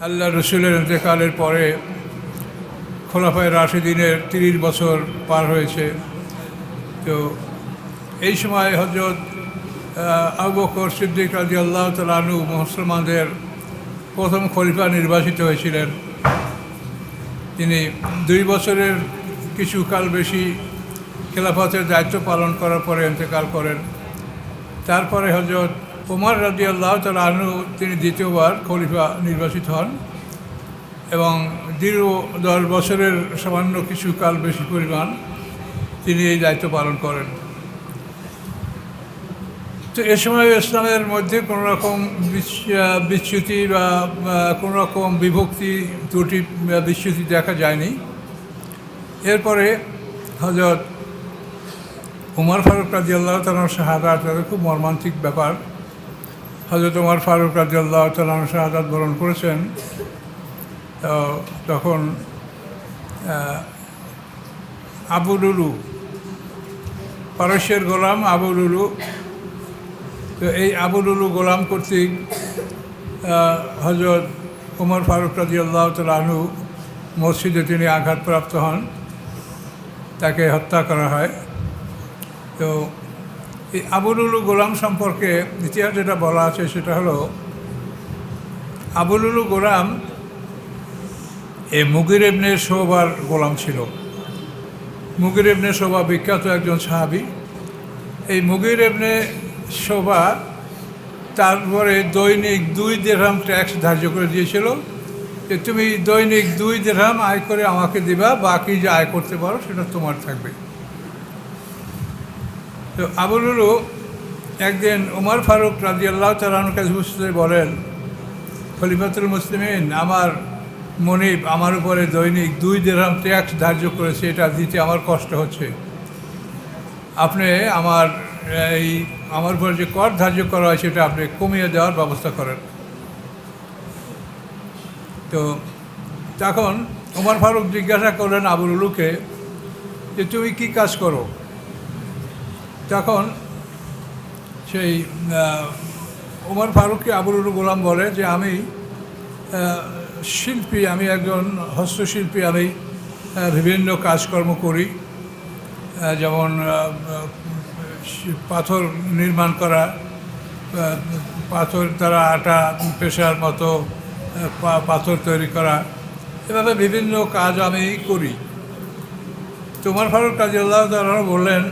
আল্লাহ রসুলের ইন্তেকালের পরে খোলাফায়ে রাশিদিনের 30 বছর পার হয়েছে। তো এই সময় হযরত আবু বকর সিদ্দিক রাদিয়াল্লাহু তাআলা আনহু মুসলমানদের প্রথম খলিফা নির্বাচিত হয়েছিলেন। তিনি 2 বছরের কিছুকাল বেশি খেলাফতের দায়িত্ব পালন করার পরে ইন্তেকাল করেন। তারপরে হযরত ওমর রাদিয়াল্লাহু তাআলা আনহু তিনি দ্বিতীয়বার খলিফা নির্বাচিত হন এবং দীর্ঘ 10 বছরের সামান্য কিছুকাল বেশি পরিমাণ তিনি এই দায়িত্ব পালন করেন। তো এ সময় ইসলামের মধ্যে কোনো রকম বিচ্যুতি বা কোনো রকম বিভক্তি ত্রুটি বিচ্যুতি দেখা যায়নি। এরপরে হযরত ওমর ফারুক রাদিয়াল্লাহু তাআলার শাহাদাত খুব মর্মান্তিক ব্যাপার। হযরত ওমর ফারুক রাদিয়াল্লাহু তাআলা শাহাদাত বরণ করেছেন। তখন আবু লুলু, পারস্যের গোলাম আবু লুলু, তো এই আবু লুলু গোলাম কর্তৃক হযরত ওমর ফারুক রাদিয়াল্লাহু তাআলা আনহু মসজিদে তিনি আঘাতপ্রাপ্ত হন, তাকে হত্যা করা হয়। তো এই আবু লুলু গোলাম সম্পর্কে ইতিহাস যেটা বলা আছে সেটা হলো, আবু লুলু গোলাম মুগির ইবনে শুবার গোলাম ছিল। মুগির ইবনে শুবা বিখ্যাত একজন সাহাবী। এই মুগির ইবনে শুবা তারপরে দৈনিক 2 দিরহাম ট্যাক্স ধার্য করে দিয়েছিল যে তুমি দৈনিক 2 দিরহাম আয় করে আমাকে দিবা, বাকি যে আয় করতে পারো সেটা তোমার থাকবে। তো আবু লুলু একদিন ওমর ফারুক রাদিয়াল্লাহু তাআলা আনহুর কাছে বসে বলেন, খলিফাতুল মুসলিমিন, আমার মনিব আমার উপরে দৈনিক 2 দিরহাম ট্যাক্স ধার্য করেছে, এটা দিতে আমার কষ্ট হচ্ছে। আপনি আমার উপর যে কর ধার্য করা হয় সেটা আপনি কমিয়ে দেওয়ার ব্যবস্থা করেন। তো তখন ওমর ফারুক জিজ্ঞাসা করলেন আবু লুলুকে যে তুমি কি কাজ করো? তখন সেই ওমর ফারুককে আবু লুলু গোলাম বলে যে আমি শিল্পী, আমি একজন হস্তশিল্পী, আমি বিভিন্ন কাজকর্ম করি, যেমন পাথর নির্মাণ করা, পাথর দ্বারা আটা পেশার মতো পাথর তৈরি করা, এভাবে বিভিন্ন কাজ আমি করি। ওমর ফারুক রাদিয়াল্লাহু তাআলা বললেন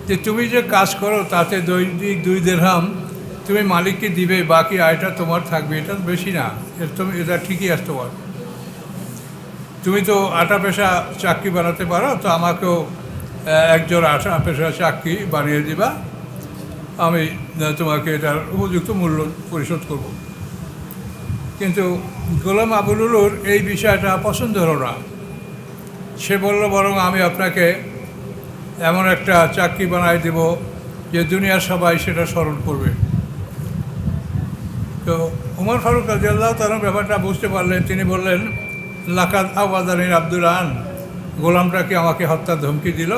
যে তুমি যে কাজ করো তাতে দৈনিক 2 দিরহাম তুমি মালিককে দিবে, বাকি আয়টা তোমার থাকবে, এটা বেশি না, এটা ঠিকই আছে তোমার। তুমি তো আটা পেশা চাকরি বানাতে পারো, তো আমাকেও একজন আটা পেশা চাকরি বানিয়ে দিবা, আমি তোমাকে এটার উপযুক্ত মূল্য পরিশোধ করব। কিন্তু গোলাম আবু লুলুর এই বিষয়টা পছন্দ হলো না। সে বলল, বরং আমি আপনাকে এমন একটা চাকরি বানাই দেব যে দুনিয়ার সবাই সেটা স্মরণ করবে। তো ওমর ফারুক রাদিয়াল্লাহু তাআলা ব্যাপারটা বুঝতে পারলেন। তিনি বললেন, লাকাদ আওয়াদানির আব্দুরান, গোলামটা কি আমাকে হত্যার ধমকি দিল?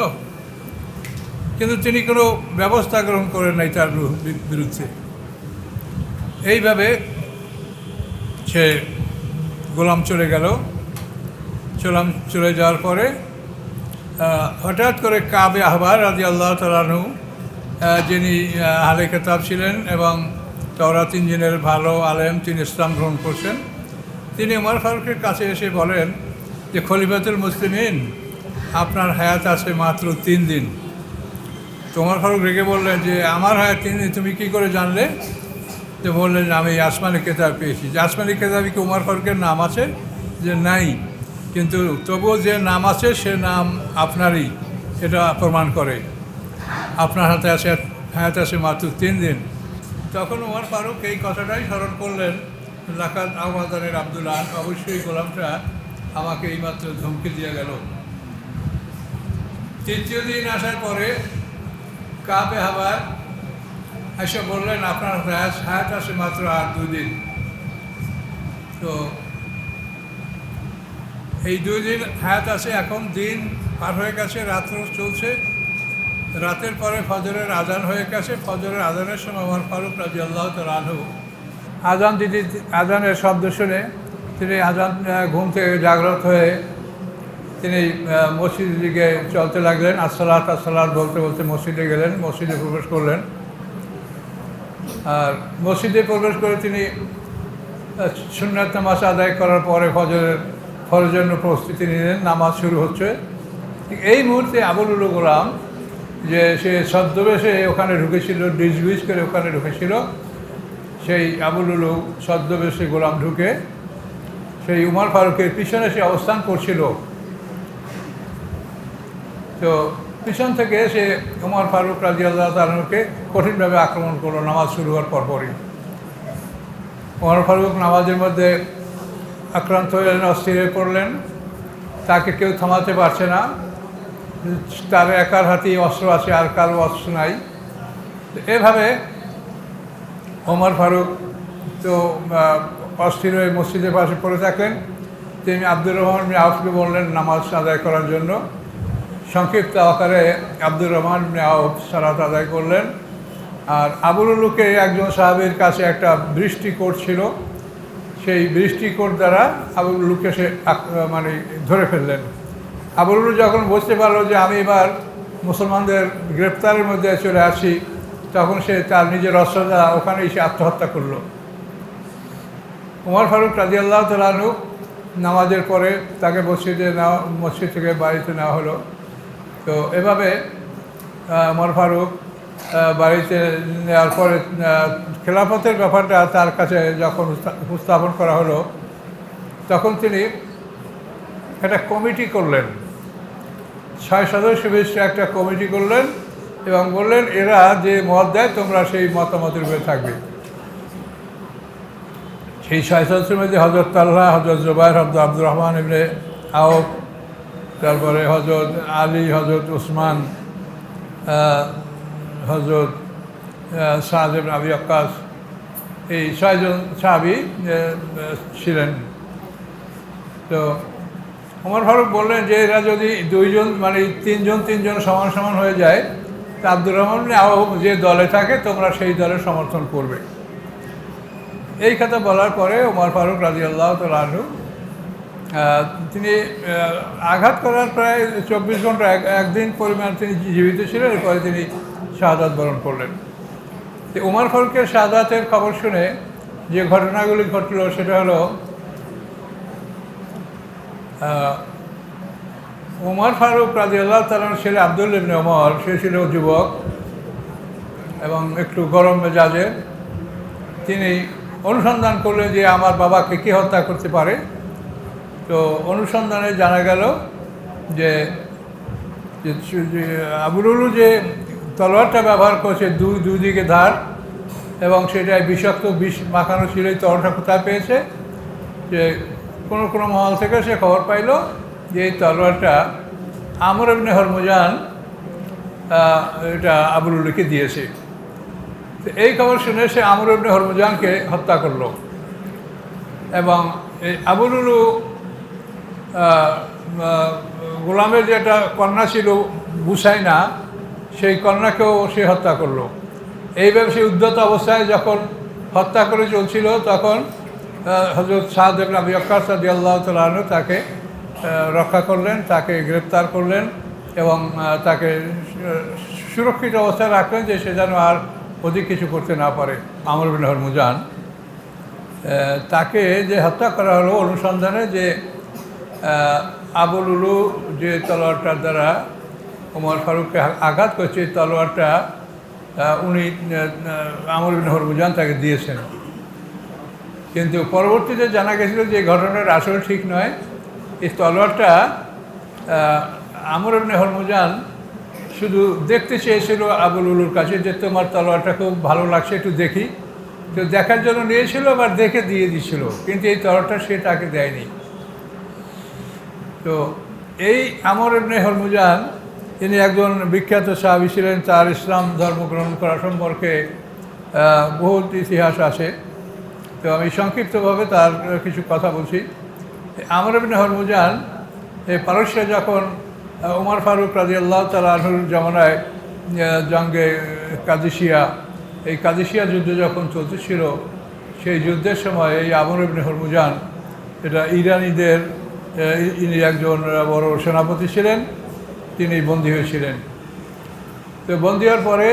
কিন্তু তিনি কোনো ব্যবস্থা গ্রহণ করেন নাই তার বিরুদ্ধে। এইভাবে সে গোলাম চলে গেল। চলে যাওয়ার পরে হঠাৎ করে কাবে আহবার রাদিয়াল্লাহু তাআলা আনহু, যিনি আহলে কিতাব ছিলেন এবং তাওরাত ইনজিলের ভালো আলেম, তিনি ইসলাম গ্রহণ করছেন, তিনি ওমর ফারুকের কাছে এসে বলেন যে খলিফাতুল মুসলিমিন, আপনার হায়াত আছে মাত্র 3 দিন। তো ওমর ফারুক রেগে বললেন যে আমার হায়াত 3 দিন তুমি কী করে জানলে? তো বললেন আমি আসমানি কেতাব পেয়েছি। যে আসমানি কেতাবে কি ওমর ফারুকের নাম আছে? যে নাই, কিন্তু তবুও যে নাম আছে সে নাম আপনারই, এটা প্রমাণ করে। আপনার হায়াত আছে মাত্র 3 দিন। তখন ওমর ফারুক এই কথাটাই স্মরণ করলেন, লাকাদ আওয়াদানির আব্দুল্লাহ, অবশ্যই গোলামটা আমাকে এইমাত্র ধমকি দিয়ে গেল। 3য় দিন আসার পরে কাবে আহবার এসে বললেন, আপনার হায়াত আছে মাত্র আর 2 দিন। তো এই 2 দিন হায়াত আছে, এখন দিন পার হয়ে গেছে, রাত্র চলছে। রাতের পরে ফজরের আজান হয়ে গেছে। ফজরের আজানের সময় ওমর ফারুক রাদিয়াল্লাহু তাআলা আনহু আজানের শব্দ শুনে তিনি আজান ঘুম থেকে জাগ্রত হয়ে তিনি মসজিদের দিকে চলতে লাগলেন। আসসালাত আসসালাত বলতে বলতে মসজিদে গেলেন, মসজিদে প্রবেশ করলেন। আর মসজিদে প্রবেশ করে তিনি সুন্নাত নামাজ আদায় করার পরে ফজরের জন্য প্রস্তুতি নিলেন। নামাজ শুরু হচ্ছে। এই মুহূর্তে আবুল উলু গোলাম যে সে ছদ্মবেশে ওখানে ঢুকেছিল, ডিজবিজ করে ওখানে ঢুকেছিল, সেই আবুল উলু ছদ্মবেশে গোলাম ঢুকে সেই উমর ফারুকের পিছনে সে অবস্থান করছিল। তো পিছন থেকে সে উমর ফারুক রাদিয়াল্লাহু তাআলাকে কঠিনভাবে আক্রমণ করলো নামাজ শুরু হওয়ার পরপরই। উমর ফারুক নামাজের মধ্যে আক্রান্ত হলেন, অস্থির হয়ে পড়লেন। তাকে কেউ থামাতে পারছে না। তার একার হাতেই অস্ত্র আছে, আর কারো অস্ত্র নাই। এভাবে ওমর ফারুক তো অস্থির হয়ে মসজিদের পাশে পড়ে থাকলেন। তিনি আব্দুর রহমান ইবনে আউফকে বললেন নামাজ আদায় করার জন্য। সংক্ষিপ্ত আকারে আব্দুর রহমান ইবনে আউফ সালাত আদায় করলেন। আর আবুল উলুকে একজন সাহাবীর কাছে একটা বৃষ্টিকোট ছিল, সেই বৃষ্টিকোট দ্বারা আবুল উলুকে সে মানে ধরে ফেললেন। আবুল উলু যখন বুঝতে পারলো যে আমি এবার মুসলমানদের গ্রেপ্তারের মধ্যে চলে আসি, তখন সে তার নিজের অস্ত্র দ্বারা ওখানে এসে আত্মহত্যা করল। উমর ফারুক রাদিয়াল্লাহু তাআলা আনহু নামাজের পরে তাকে মসজিদ থেকে বাড়িতে নেওয়া হলো। তো এভাবে উমর ফারুক বাড়িতে নেওয়ার পরে খেলাফতের ব্যাপারটা তার কাছে যখন উপস্থাপন করা হলো, তখন তিনি একটা কমিটি করলেন, 6 সদস্য বিশিষ্ট একটা কমিটি করলেন এবং বললেন এরা যে মত দেয় তোমরা সেই মতামতের উপরে থাকবে। সেই 6 সদস্যের মধ্যে হযরত তালহা, হযরত জুবাইর, হযরত আব্দুর রহমান ইবনে আউফ, তারপরে হযরত আলী, হযরত উসমান, হযরত সাদ ইবনে আবি ওয়াক্কাস, এই 6 জন সাহাবী ছিলেন। তো ওমর ফারুক বললেন যে এরা যদি 2 জন মানে 3 জন সমান সমান হয়ে যায়, তা আব্দুর রহমান ইবনে আউফ যে দলে থাকে তোমরা সেই দলের সমর্থন করবে। এই কথা বলার পরে ওমর ফারুক রাদিয়াল্লাহু তাআলা আনহু তিনি আঘাত করার প্রায় 24 ঘন্টা একদিন পরিমাণ তিনি জীবিত ছিলেন। এরপরে তিনি শাহাদাত বরণ করলেন। তো ওমর ফারুকের শাহাদাতের খবর শুনে যে ঘটনাগুলি ঘটল সেটা হলো, ওমর ফারুক রাদিয়াল্লাহু তাআলার ছেলে আব্দুল্লাহ ইবনে ওমর, সে ছিল যুবক এবং একটু গরম মেজাজের। তিনি অনুসন্ধান করলেন যে আমার বাবাকে কে হত্যা করতে পারে। তো অনুসন্ধানে জানা গেল যে আবুল উলু যে তলোয়ারটা ব্যবহার করছে দুই দিকে ধার এবং সেটায় বিষাক্ত বিষ মাখানো ছিল। এই তলোয়ারটা কোথায় পেয়েছে? যে কোনো মহল থেকে সে খবর পাইল যে এই তলোয়ারটা আমর ইবনে হরমুজান এটা আবুল উলুকে দিয়েছে। তো এই খবর শুনে সে আমর ইবনে হরমুজানকে হত্যা করল এবং এই আবুল উলু গোলামের যে একটা কন্যা ছিল বুসাইনা, সেই কন্যাকেও সে হত্যা করলো। এইভাবে সে উদ্ধত অবস্থায় যখন হত্যা করে চলছিল, তখন হযরত সাদ ইবনে আবি ওয়াক্কাস রাদিয়াল্লাহু তাআলা আনহু তাকে রক্ষা করলেন, তাকে গ্রেপ্তার করলেন এবং তাকে সুরক্ষিত অবস্থায় রাখলেন যে সে যেন আর অধিক কিছু করতে না পারে। আমর ইবনে হরমুজান তাকে যে হত্যা করা হলো অনুসন্ধানে যে আবুল উলু যে তলোয়ারটার দ্বারা ওমর ফারুককে আঘাত করছে, তলোয়ারটা উনি আমর ইবনে হরমুজান তাকে দিয়েছেন। কিন্তু পরবর্তীতে জানা গেছিল যে ঘটনাটা আসলে ঠিক নয়। এই তলোয়ারটা আমর ইবনে হরমুজান শুধু দেখতে চেয়েছিল আবুল উলুর কাছে যে তোমার তলোয়ারটা খুব ভালো লাগছে, একটু দেখি। তো দেখার জন্য নিয়েছিল, আবার দেখে দিয়ে দিয়েছিল, কিন্তু এই তলোয়ারটা সে তাকে দেয়নি। তো এই আমর ইবনে হরমুজান তিনি একজন বিখ্যাত সাহাবী ছিলেন। তার ইসলাম ধর্ম গ্রহণ করা সম্পর্কে বহুত ইতিহাস আছে। তো আমি সংক্ষিপ্তভাবে তার কিছু কথা বলছি। আমর ইবনে হরমুজান এই পারস্যে যখন ওমর ফারুক রাদিয়াল্লাহু তাআলা আনহুর জামানায় জঙ্গে কাদিসিয়া, এই কাদিসিয়া যুদ্ধ যখন চলতেছিল, সেই যুদ্ধের সময় এই আমর ইবনে হরমুজান এটা ইরানিদের ইনি একজন বড় সেনাপতি ছিলেন, তিনি বন্দী হয়েছিলেন। তো বন্দী হওয়ার পরে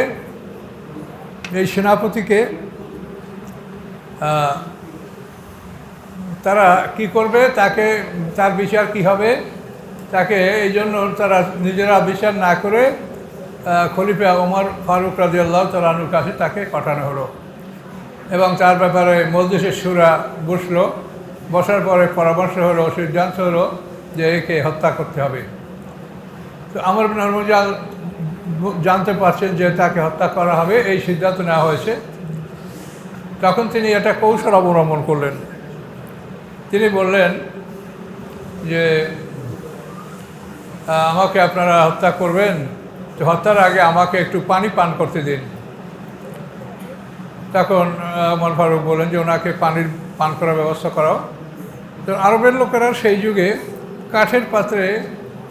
এই সেনাপতিকে তারা কি করবে, তার বিচার কি হবে, তাকে এই জন্য তারা নিজেরা বিচার না করে খলিফা ওমর ফারুক রাদিয়াল্লাহু তাআলা আনহুর কাছে তাকে পাঠানো হলো এবং তার ব্যাপারে মজলিসের শুরা বসলো। বসার পরে পরামর্শ হলো, সিদ্ধান্ত হলো যে একে হত্যা করতে হবে। তো আমর ইবনে হরমুজান জানতে পারছেন যে তাকে হত্যা করা হবে, এই সিদ্ধান্ত নেওয়া হয়েছে। তখন তিনি একটা কৌশল অবলম্বন করলেন। তিনি বললেন যে আমাকে আপনারা হত্যা করবেন, তো হত্যার আগে আমাকে একটু পানি পান করতে দিন। তখন ওমর ফারুক বললেন যে ওনাকে পানির পান করার ব্যবস্থা করাও। তো আরবের লোকেরা সেই যুগে কাঠের পাত্রে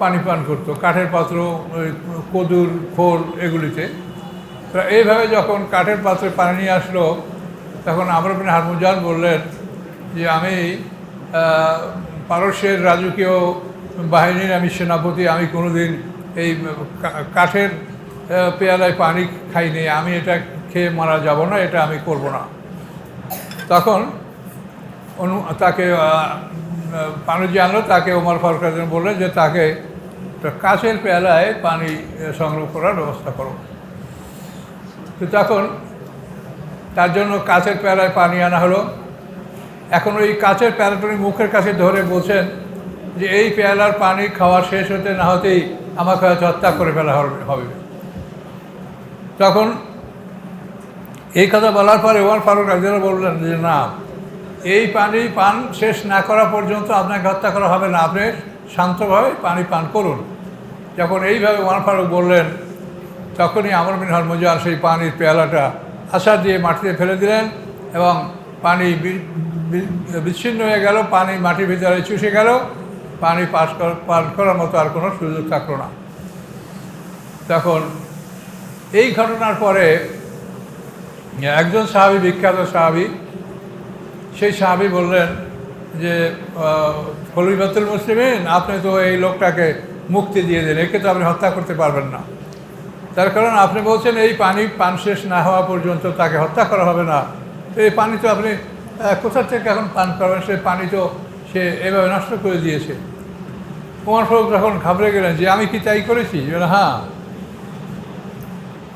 পানি পান করতো, কাঠের পাত্র, ওই কদুর খোল এগুলিতে। তো এইভাবে যখন কাঠের পাত্রে পানি নিয়ে আসলো, তখন আমর ইবনে হরমুজান বললেন যে আমি পারস্যের রাজকীয় বাহিনীর আমি সেনাপতি, আমি কোনোদিন এই কাঠের পেয়ালায় পানি খাইনি, আমি এটা খেয়ে মারা যাব না, এটা আমি করব না। তখন তাকে পানি যে আনলো, তাকে ওমর ফারুক রাদিয়াল্লাহু বললেন যে তাকে কাচের পেয়ালায় পানি সংগ্রহ করার ব্যবস্থা করো। তো তখন তার জন্য কাচের পেয়ালায় পানি আনা হলো। এখন ওই কাচের পেয়ালাটা মুখের কাছে ধরে বলছেন যে এই পেয়ালার পানি খাওয়া শেষ হতে না হতেই আমাকে হয়তো হত্যা করে ফেলা হবে। তখন এই কথা বলার পরে ওমর ফারুক রাদিয়াল্লাহু বললেন যে না, এই পানি পান শেষ না করা পর্যন্ত আপনাকে হত্যা করা হবে না, আপনি শান্তভাবে পানি পান করুন। যখন এইভাবে ওমর ফারুক বললেন, তখনই আমর ইবনে হরমুজান সেই পানির পেয়ালাটা আছাড় দিয়ে মাটিতে ফেলে দিলেন এবং পানি বিচ্ছিন্ন হয়ে গেল, পানি মাটির ভিতরে চুষে গেল, পানি পান করার মতো আর কোনো সুযোগ থাকলো না। তখন এই ঘটনার পরে একজন সাহাবী, বিখ্যাত সাহাবী, সেই সাহাবী বললেন যে খলিফাতুল মুসলিমিন, আপনি তো এই লোকটাকে মুক্তি দিয়ে দেন, একে তো আপনি হত্যা করতে পারবেন না। তার কারণ আপনি বলছেন এই পানি পান শেষ না হওয়া পর্যন্ত তাকে হত্যা করা হবে না। তো এই পানি তো আপনি কোথা থেকে এখন পান করবেন, সে পানি তো সে এভাবে নষ্ট করে দিয়েছে। ওমর ফারুক যখন ঘাবড়ে গেলেন যে আমি কি তাই করেছি, হ্যাঁ।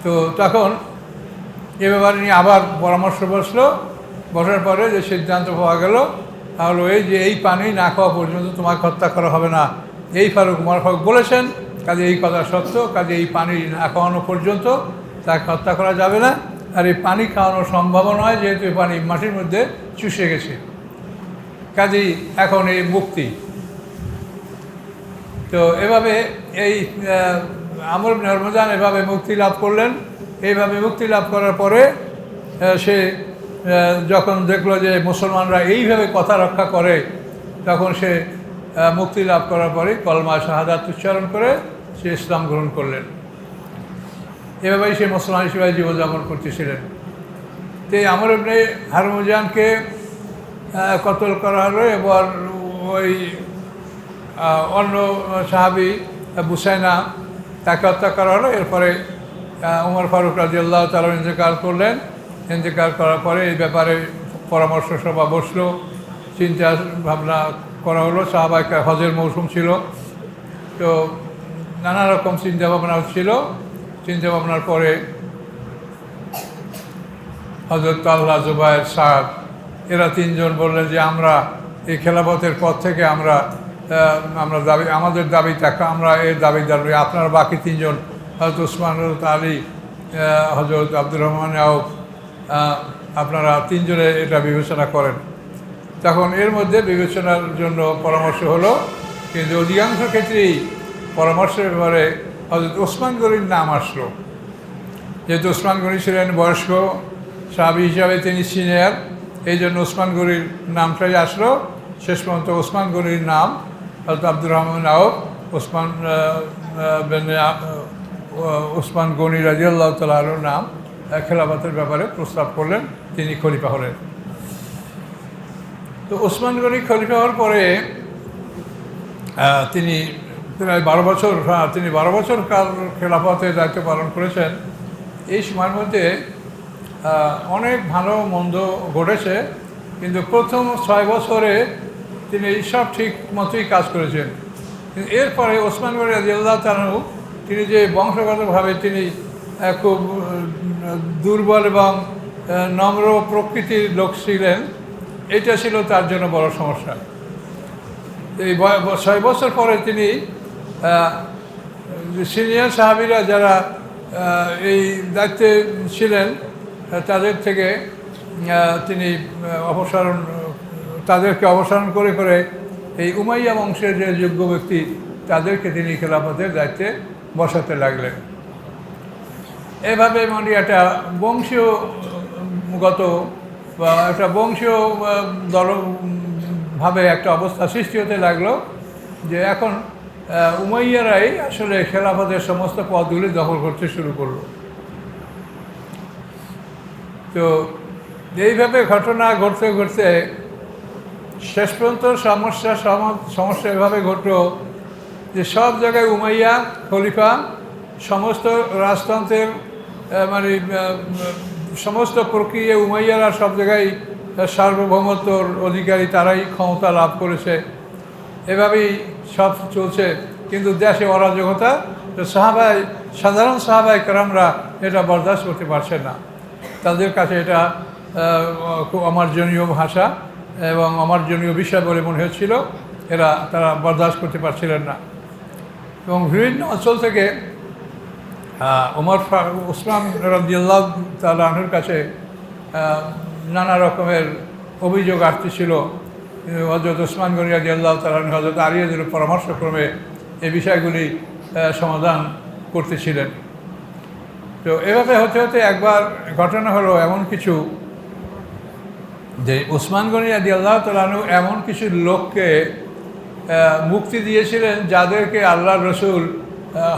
তো তখন এ ব্যাপারে নিয়ে আবার পরামর্শ বসার পরে যে সিদ্ধান্ত পাওয়া গেল, তাহলে এই যে এই পানি না খাওয়া পর্যন্ত তোমাকে হত্যা করা হবে না, এই ওমর ফারুক বলেছেন, কাজে এই কথা সত্য, কাজে এই পানি না খাওয়ানো পর্যন্ত তাকে হত্যা করা যাবে না। আর এই পানি খাওয়ানো সম্ভব নয়, যেহেতু এই পানি মাটির মধ্যে চুষে গেছে, কাজেই এখন এই মুক্তি। তো এভাবে এই আমর ইবনে হরমুজান এভাবে মুক্তি লাভ করলেন। এইভাবে মুক্তি লাভ করার পরে সে যখন দেখলো যে মুসলমানরা এইভাবে কথা রক্ষা করে, তখন সে মুক্তি লাভ করার পরে কলমা শাহাদাত উচ্চারণ করে সে ইসলাম গ্রহণ করলেন। এভাবেই সে মুসলমান হিসেবে জীবনযাপন করতেছিলেন। তো আমর ইবনে হরমুজানকে কতল করা হলো এবং ওই অন্য সাহাবী বুসাইনা, তাকে হত্যা করা হলো। এরপরে ওমর ফারুক রাদিয়াল্লাহু তাআলা ইন্তেকাল করলেন। ইন্তেকাল করার পরে এই ব্যাপারে পরামর্শ সভা বসলো, চিন্তা ভাবনা করা হলো। সাহাবায়ে হজের মৌসুম ছিল, তো নানা রকম চিন্তাভাবনা হচ্ছিল। চিন্তাভাবনার পরে হযরত তালহা, জুবায়ের, সাদ এরা তিনজন বললেন যে আমরা এই খেলাফতের পর থেকে আমরা দাবি, আমাদের দাবি থাকা, আমরা এর দাবিদার নই। আপনারা বাকি তিনজন, হযরত উসমান, হযরত আলী, হযরত আব্দুর রহমান আউফ, আপনারা তিনজনে এটা বিবেচনা করেন। তখন এর মধ্যে বিবেচনার জন্য পরামর্শ হলো, কিন্তু অধিকাংশ ক্ষেত্রেই পরামর্শের ব্যাপারে হযরত ওসমান গনির নাম আসলো। যেহেতু ওসমান গনি ছিলেন বয়স্ক সাহাবী হিসাবে, তিনি সিনিয়র, এই জন্য ওসমান গনির নামটাই আসলো। শেষ পর্যন্ত ওসমান গনির নাম হযরত আব্দুর রহমান আউফ ওসমান গনি রাদিয়াল্লাহু তাআলা আনহুর নাম খেলাফতের ব্যাপারে প্রস্তাব করলেন, তিনি খলিফা হলেন। তো ওসমান গনি খলিফা হওয়ার পরে তিনি প্রায় 12 বছর তিনি 12 বছর কাল খেলাফতের দায়িত্ব পালন করেছেন। এই সময়ের মধ্যে অনেক ভালো মন্দ ঘটেছে, কিন্তু প্রথম 6 বছরে তিনি সব ঠিক মতোই কাজ করেছেন। কিন্তু এরপরে ওসমান গনি রাদিয়াল্লাহু তাআলা আনহু তিনি যে বংশগতভাবে তিনি খুব দুর্বল এবং নম্র প্রকৃতির লোক ছিলেন, এটা ছিল তার জন্য বড় সমস্যা। এই 6 বছর পরে তিনি সিনিয়র সাহাবীরা যারা এই দায়িত্বে ছিলেন তাদের থেকে তিনি তাদেরকে অপসারণ করে করে এই উমাইয়া বংশের যে যোগ্য ব্যক্তি তাদেরকে তিনি খেলাফতের দায়িত্বে বসাতে লাগলেন। এভাবে মানে একটা বংশীয়গত বা একটা বংশীয় দলভাবে একটা অবস্থা সৃষ্টি হতে লাগলো যে এখন উমাইয়ারাই আসলে খেলাফতের সমস্ত পদগুলি দখল করতে শুরু করলো। তো এইভাবে ঘটনা ঘটতে ঘটতে শেষ পর্যন্ত সমস্যা এভাবে ঘটলো যে সব জায়গায় উমাইয়া খলিফা, সমস্ত রাজতন্ত্রের মানে সমস্ত প্রক্রিয়া উমাইয়ারা সব জায়গায় সার্বভৌমত্বর অধিকারী, তারাই ক্ষমতা লাভ করেছে। এভাবেই সব চলছে, কিন্তু দেশে অরাজকতা। সাধারণ সাহাবায়ে কেরামরা এটা বরদাস্ত করতে পারছে না। তাদের কাছে এটা খুব অমার্জনীয় ভাষা এবং অমার্জনীয় বিষয় বলে মনে হচ্ছিল। তারা বরদাস্ত করতে পারছিলেন না এবং বিভিন্ন অঞ্চল থেকে ওসমান রাদিয়াল্লাহু তাআলা আনহুর কাছে নানা রকমের অভিযোগ আসতেছিল। হযরত ওসমান গনি রাদিয়াল্লাহু তাআলা আনহু হযরত আলীর পরামর্শক্রমে এই বিষয়গুলি সমাধান করতেছিলেন। তো এভাবে হতে হতে একবার ঘটনা হলো এমন কিছু যে ওসমান গনি রাদিয়াল্লাহু তাআলা আনহু এমন কিছু লোককে মুক্তি দিয়েছিলেন যাদেরকে আল্লাহর রসুল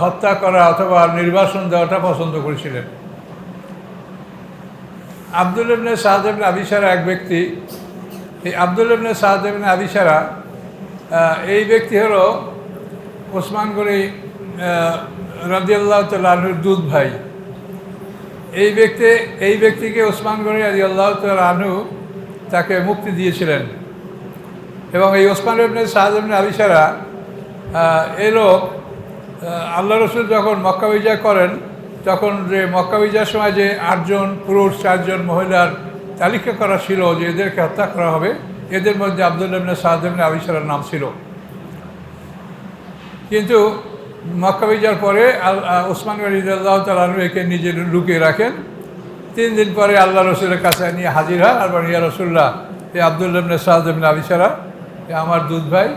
হত্যা করা অথবা নির্বাসন দেওয়াটা পছন্দ করেছিলেন। আব্দুল ইবনে সাদ ইবনে আবি সারা এক ব্যক্তি। এই আব্দুল ইবনে সাদ ইবনে আবি সারা এই ব্যক্তি হলো ওসমান গনি রাদিয়াল্লাহু তাআলা আনহুর দুধ ভাই। এই ব্যক্তিকে ওসমান গনি রাদিয়াল্লাহু তাআলা আনহু তাকে মুক্তি দিয়েছিলেন। এবং এই ওসমান ইবনে সাদ ইবনে আবি সারা এই লোক আল্লাহ রসুল যখন মক্কা বিজয় করেন তখন যে মক্কা বিজয়ের সময় যে 8 জন পুরুষ 4 জন মহিলার তালিকা করা ছিল যে এদেরকে হত্যা করা হবে, এদের মধ্যে আব্দুল ইবনে সাদ ইবনে আবি সারার নাম ছিল। কিন্তু মক্কা বিজয়ের পরে ওসমান রাদিয়াল্লাহু তাআলা আনহু একে নিজে লুকিয়ে রাখেন। 3 দিন পরে আল্লাহ রসুলের কাছে নিয়ে হাজির হয় আর বলেন, ইয়া রাসূলুল্লাহ, এই আব্দুল ইবনে সাদ ইবনে আবি সারা আমার দুধ ভাই,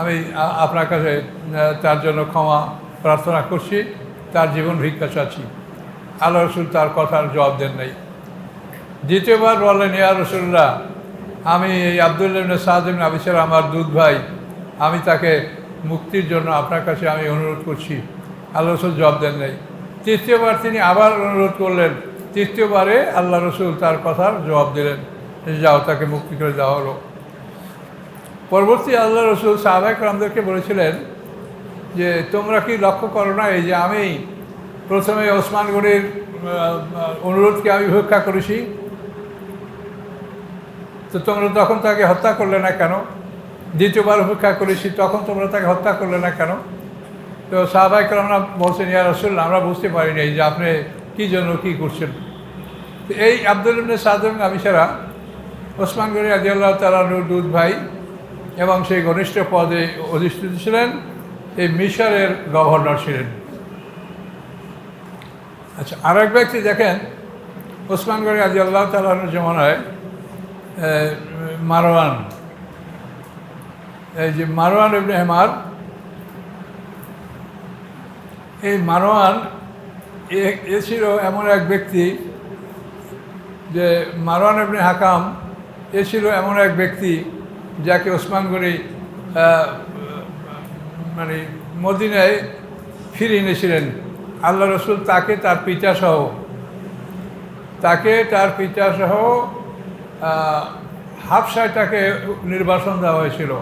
আমি আপনার কাছে তার জন্য ক্ষমা প্রার্থনা করছি, তার জীবন ভিক্ষা চাচ্ছি। আল্লাহ রসুল তার কথার জবাব দেন নাই। দ্বিতীয়বার বললেন, ইয়া রাসূলুল্লাহ, আমি এই আব্দুল ইবনে সাদ ইবনে আবি সারা আমার দুধ ভাই, আমি তাকে মুক্তির জন্য আপনার কাছে আমি অনুরোধ করছি। আল্লাহ রসুল জবাব দেন নাই। তৃতীয়বার তিনি আবার অনুরোধ করলেন। তৃতীয়বারে আল্লাহ রসুল তার কথার জবাব দিলেন, যাও, তাকে মুক্তি করে দেওয়া হলো। পরবর্তী আল্লাহ রসুল সাহাবায়ে কেরামদেরকে বলেছিলেন যে তোমরা কি লক্ষ্য করো না এই যে আমি প্রথমে ওসমান গনির অনুরোধকে আমি উপেক্ষা করেছি, তো তোমরা তখন তাকে হত্যা করলে না কেন? দ্বিতীয়বার উপেক্ষা করেছি, তখন তোমরা তাকে হত্যা করলে না কেন? তো সাহাবায়ে কেরামরা বলছেন, ইয়া রাসূলুল্লাহ, আমরা বুঝতে পারিনি যে আপনি কী জন্য কী করছেন। এই আব্দুল ইবনে সাদ ইবনে আবি সারা ওসমান গনি রাদিয়াল্লাহু তাআলা আনহুর দুধ ভাই এবং সেই ঘনিষ্ঠ পদে অধিষ্ঠিত ছিলেন। এই মিশরের গভর্নর ছিলেন। আচ্ছা, আর এক ব্যক্তি দেখেন, ওসমান গনি রাদিয়াল্লাহু তাআলা আনহুর জমানায় মারওয়ান, এই যে মারওয়ান ইবনে হেমার, এই মারওয়ান এ ছিল এমন এক ব্যক্তি যে মারওয়ান ইবনে হাকাম এ ছিল এমন এক ব্যক্তি যাকে ওসমান গনি মানে মদিনায় ফিরিয়ে এনেছিলেন। আল্লাহ রসুল তাকে তার পিতাসহ হাবশায় তাকে নির্বাসন দেওয়া হয়েছিল।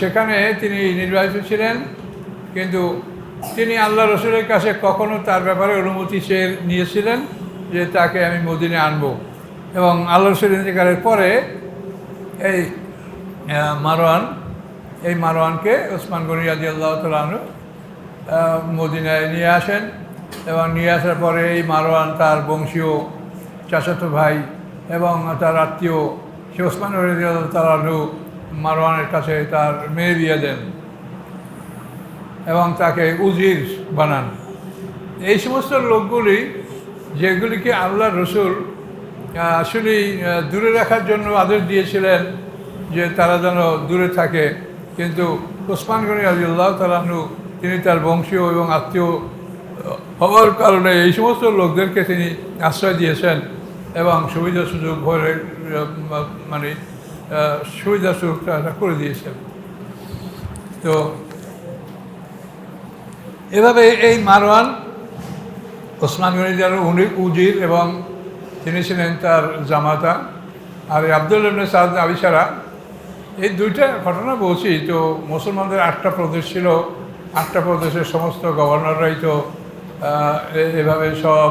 সেখানে তিনি নির্বাচিত ছিলেন, কিন্তু তিনি আল্লাহ রসুলের কাছে কখনো তার ব্যাপারে অনুমতি চেয়ে নিয়েছিলেন যে তাকে আমি মদিনায় আনবো। এবং আল্লাহ রসুল ইন্তেকালের পরে এই মারওয়ানকে ওসমান গনি রাদিয়াল্লাহু তাআলা আনহু মদিনায় নিয়ে আসেন। এবং নিয়ে আসার পরে এই মারওয়ান তার বংশীয় চাচাতো ভাই এবং তার আত্মীয় সে ওসমান গনি রাদিয়াল্লাহু তাআলা আনহু মারওয়ানের কাছে তার মেয়ে বিয়ে দেন এবং তাকে উজির বানান। এই সমস্ত লোকগুলি যেগুলিকে আল্লাহ রসুল আসলেই দূরে রাখার জন্য আদেশ দিয়েছিলেন যে তারা যেন দূরে থাকে, কিন্তু ওসমান গনি রাদিয়াল্লাহু তাআলা আনহু তিনি তার বংশীয় এবং আত্মীয় হওয়ার কারণে এই সমস্ত লোকদেরকে তিনি আশ্রয় দিয়েছেন এবং সুবিধা সুযোগ ভরে সুবিধা সুযোগটা করে দিয়েছেন। তো এভাবে এই মারওয়ান ওসমান গনি উনি উজির এবং তিনি ছিলেন তার জামাতা। আর আব্দুল ইবনে সাদ আবিসারা, এই দুইটা ঘটনা বলছি। তো মুসলমানদের 8টা প্রদেশ ছিল, 8টা প্রদেশের সমস্ত গভর্নররাই তো এভাবে সব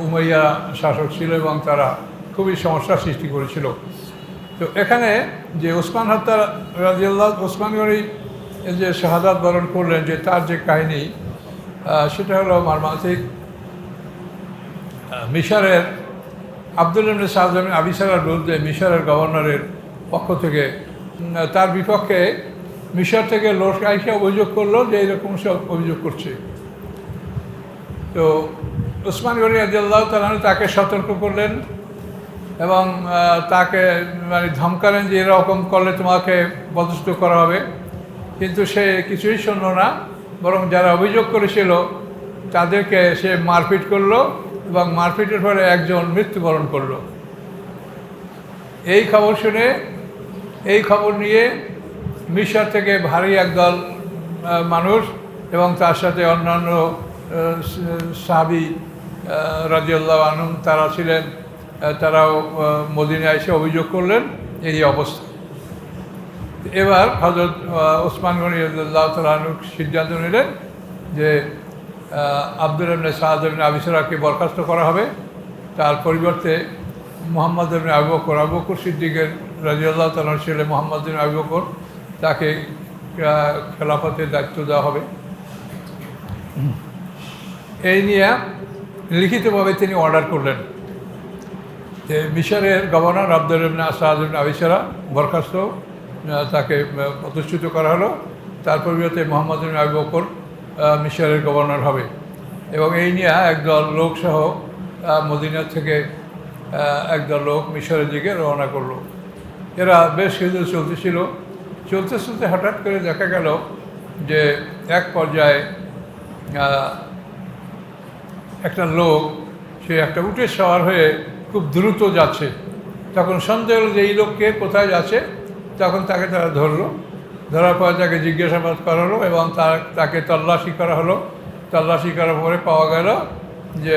উমাইয়া শাসক ছিল এবং তারা খুবই সমস্যার সৃষ্টি করেছিল। তো এখানে যে ওসমান ওসমান গনি যে শাহাদাত বরণ করলেন, যে তার যে কাহিনী সেটা হলো মর্মান্তিক। মিশরের আব্দুল ইবনে সাদ আবিসারার বিরুদ্ধে মিশরের গভর্নরের পক্ষ থেকে তার বিপক্ষে মিশর থেকে লোক আইসে অভিযোগ করলো যে এরকম সব অভিযোগ করছে। তো ওসমান গনি রাদিয়াল্লাহু তাআলা তাকে সতর্ক করলেন এবং তাকে ধমকালেন যে এরকম করলে তোমাকে পদস্থ করা হবে। কিন্তু সে কিছুই শুনল না, বরং যারা অভিযোগ করেছিল তাদেরকে সে মারপিট করলো এবং মারপিটের ফলে একজন মৃত্যুবরণ করলো। এই খবর শুনে, এই খবর নিয়ে মিশর থেকে ভারী একদল মানুষ এবং তার সাথে অন্যান্য সাহাবী রাদিয়াল্লাহু আনহুম তারা ছিলেন, তারাও মদিনায় এসে অভিযোগ করলেন এই অবস্থা। এবার হযরত ওসমান গনি রাদিয়াল্লাহু তাআলা আনহু সিদ্ধান্ত নিলেন যে আব্দুল ইবনে সাদ ইবনে আবিসারাকে বরখাস্ত করা হবে, তার পরিবর্তে মুহাম্মদ ইবনে আবু বকর সিদ্দিকের রাদিয়াল্লাহু তাআলা ছেলে মুহাম্মদ ইবনে আবু বকর তাকে খেলাফতের দায়িত্ব দেওয়া হবে। এই নিয়ে লিখিতভাবে তিনি অর্ডার করলেন যে মিশরের গভর্নর আব্দুল ইবনে সাদ ইবনে আবিসারা বরখাস্ত, তাকে প্রতিষ্ঠিত করা হলো। তার পরিবর্তে মুহাম্মদ ইবনে আবু বকর মিশরের গভর্নর হবে। এবং এই নিয়ে একদল লোকসহ মদিনা থেকে একদল লোক মিশরের দিকে রওনা করলো। এরা বেশ কিছু চলতে চলতে হঠাৎ করে দেখা গেল যে এক পর্যায়ে একটা লোক, সে একটা উটের সওয়ার হয়ে খুব দ্রুত যাচ্ছে। তখন সন্দেহ হলো যে এই লোককে কোথায় যাচ্ছে। তখন তাকে তারা ধরলো, ধরার পর তাকে জিজ্ঞাসাবাদ করা হলো এবং তাকে তল্লাশি করা হলো। তল্লাশি করার পরে পাওয়া গেল যে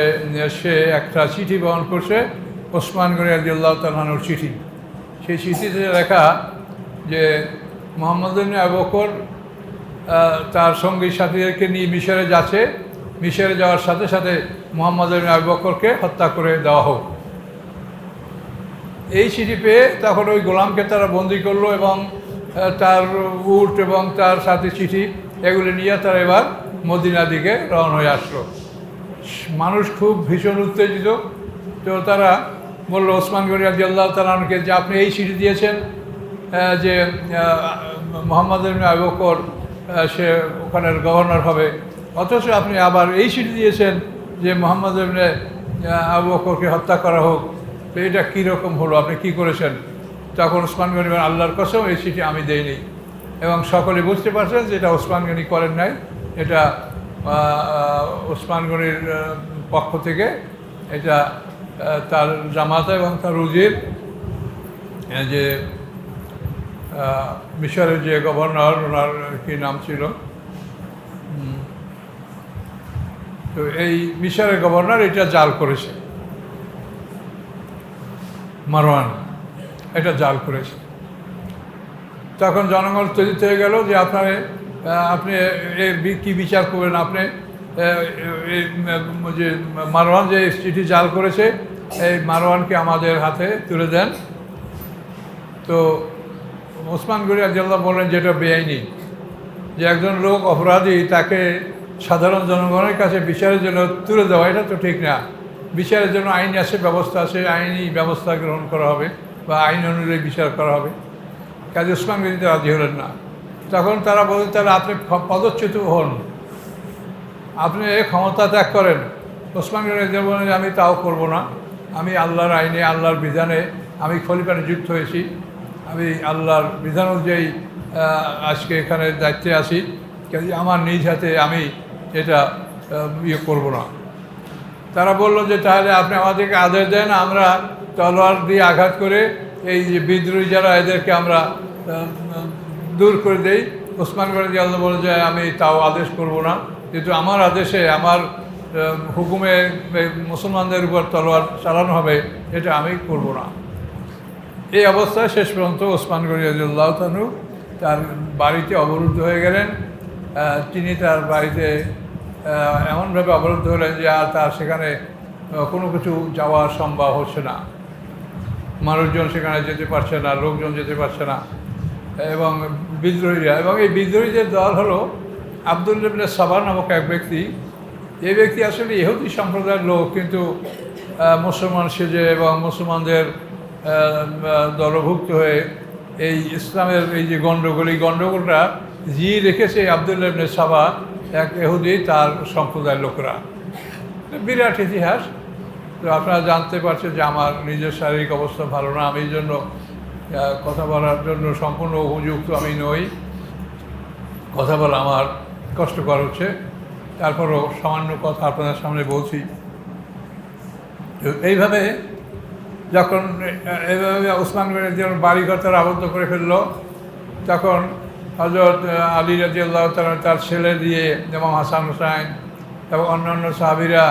সে একটা চিঠি বহন করছে, ওসমান গনি রাদিয়াল্লাহু তাআলা আনহুর চিঠি। সেই চিঠিতে লেখা যে মুহাম্মদ ইবনে আবু বকর তার সঙ্গী সাথীদেরকে নিয়ে মিশরে যাচ্ছে, মিশরে যাওয়ার সাথে সাথে মুহাম্মদ ইবনে আবু বকরকে হত্যা করে দেওয়া হোক। এই চিঠি পেয়ে তখন ওই গোলামকে তারা বন্দি করলো এবং তার উট এবং তার সাথে চিঠি এগুলি নিয়ে তারা এবার মদিনার দিকে রওনা হয়ে আসলো। মানুষ খুব ভীষণ উত্তেজিত। তো তারা বললো ওসমান গনি রাদিয়াল্লাহু তাআলা আনহুকে যে আপনি এই চিঠি দিয়েছেন যে মুহাম্মদ ইবনে আবু বকর সে ওখানের গভর্নর হবে, অথচ আপনি আবার এই চিঠি দিয়েছেন যে মুহাম্মদ ইবনে আবু বকরকে হত্যা করা হোক। তো এটা কীরকম হলো, আপনি কী করেছেন? তখন ওসমান গনি আল্লাহর কসম এই চিঠি আমি দেইনি। এবং সকলে বুঝতে পারছেন যে এটা ওসমান গনি করেন নাই, এটা ওসমান গনির পক্ষ থেকে এটা তার জামাতা এবং তার উজির যে মিশরের যে গভর্নর, ওনার কী নাম ছিল, তো এই মিশরের গভর্নর এটা জাল করেছে মারওয়ান। এটা জাল করেছে। তখন জনগণ তৈরি হয়ে গেল যে আপনি এর কী বিচার করবেন, আপনি যে মারওয়ান যে চিঠি জাল করেছে এই মারওয়ানকে আমাদের হাতে তুলে দেন। তো ওসমান গনি রাদিয়াল্লাহু বললেন যেটা বেআইনি, যে একজন লোক অপরাধী তাকে সাধারণ জনগণের কাছে বিচারের জন্য তুলে দেওয়া এটা তো ঠিক না। বিচারের জন্য আইন আছে, ব্যবস্থা আছে, আইনি ব্যবস্থা গ্রহণ করা হবে বা আইন অনুযায়ী বিচার করা হবে। কাজে ওসমান গনিতে রাজি হলেন না। তখন তারা বললেন তাহলে আপনি পদচ্যুত হন, আপনি ক্ষমতা ত্যাগ করেন। ওসমান গনি বলেন আমি তাও করব না, আমি আল্লাহর আইনে আল্লাহর বিধানে আমি খলিফা নিযুক্ত হয়েছি, আমি আল্লাহর বিধান অনুযায়ী আজকে এখানে দায়িত্বে আছি, কাজে আমার নিজ হাতে আমি এটা করব না। তারা বললো যে তাহলে আপনি আমাদেরকে আদেশ দেন, আমরা তলোয়ার দিয়ে আঘাত করে এই যে বিদ্রোহী যারা এদেরকে আমরা দূর করে দেই। ওসমান গনি রাদিয়াল্লাহু বলে যে আমি তাও আদেশ করব না, কিন্তু আমার আদেশে আমার হুকুমে মুসলমানদের উপর তলোয়ার চালানো হবে, এটা আমি করব না। এই অবস্থায় শেষ পর্যন্ত ওসমান গনি রাদিয়াল্লাহু তাআলা তার বাড়িতে অবরুদ্ধ হয়ে গেলেন। তিনি তার বাড়িতে এমনভাবে অবরুদ্ধ হলেন যে আর তার সেখানে কোনো কিছু যাওয়া সম্ভব হচ্ছে না, মানুষজন সেখানে যেতে পারছে না, লোকজন যেতে পারছে না। এবং বিদ্রোহীরা, এবং এই বিদ্রোহীদের দল হলো আবদুল্লাহ ইবনে সাবা নামক এক ব্যক্তি। এই ব্যক্তি আসলে ইহুদি সম্প্রদায়ের লোক, কিন্তু মুসলমান সেজে এবং মুসলমানদের দলভুক্ত হয়ে এই ইসলামের এই যে গণ্ডগোল, এই গণ্ডগোলটা জিয়ে রেখেছে আবদুল্লাহ ইবনে সাবা, এক ইহুদি, তার সম্প্রদায়ের লোকরা। বিরাট ইতিহাস। তো আপনারা জানতে পারছেন যে আমার নিজের শারীরিক অবস্থা ভালো না, আমি এই জন্য কথা বলার জন্য সম্পূর্ণ উপযুক্ত আমি নই, কথা বলা আমার কষ্টকর হচ্ছে, তারপরও সামান্য কথা আপনাদের সামনে বলছি। এইভাবে যখন ওসমান গনি যখন বাড়িঘর তারা আবদ্ধ করে ফেললো, তখন হযরত আলী রাদিয়াল্লাহু তাআলা তার ছেলে দিয়ে, যেমন হাসান হুসাইন এবং অন্যান্য সাহাবীরা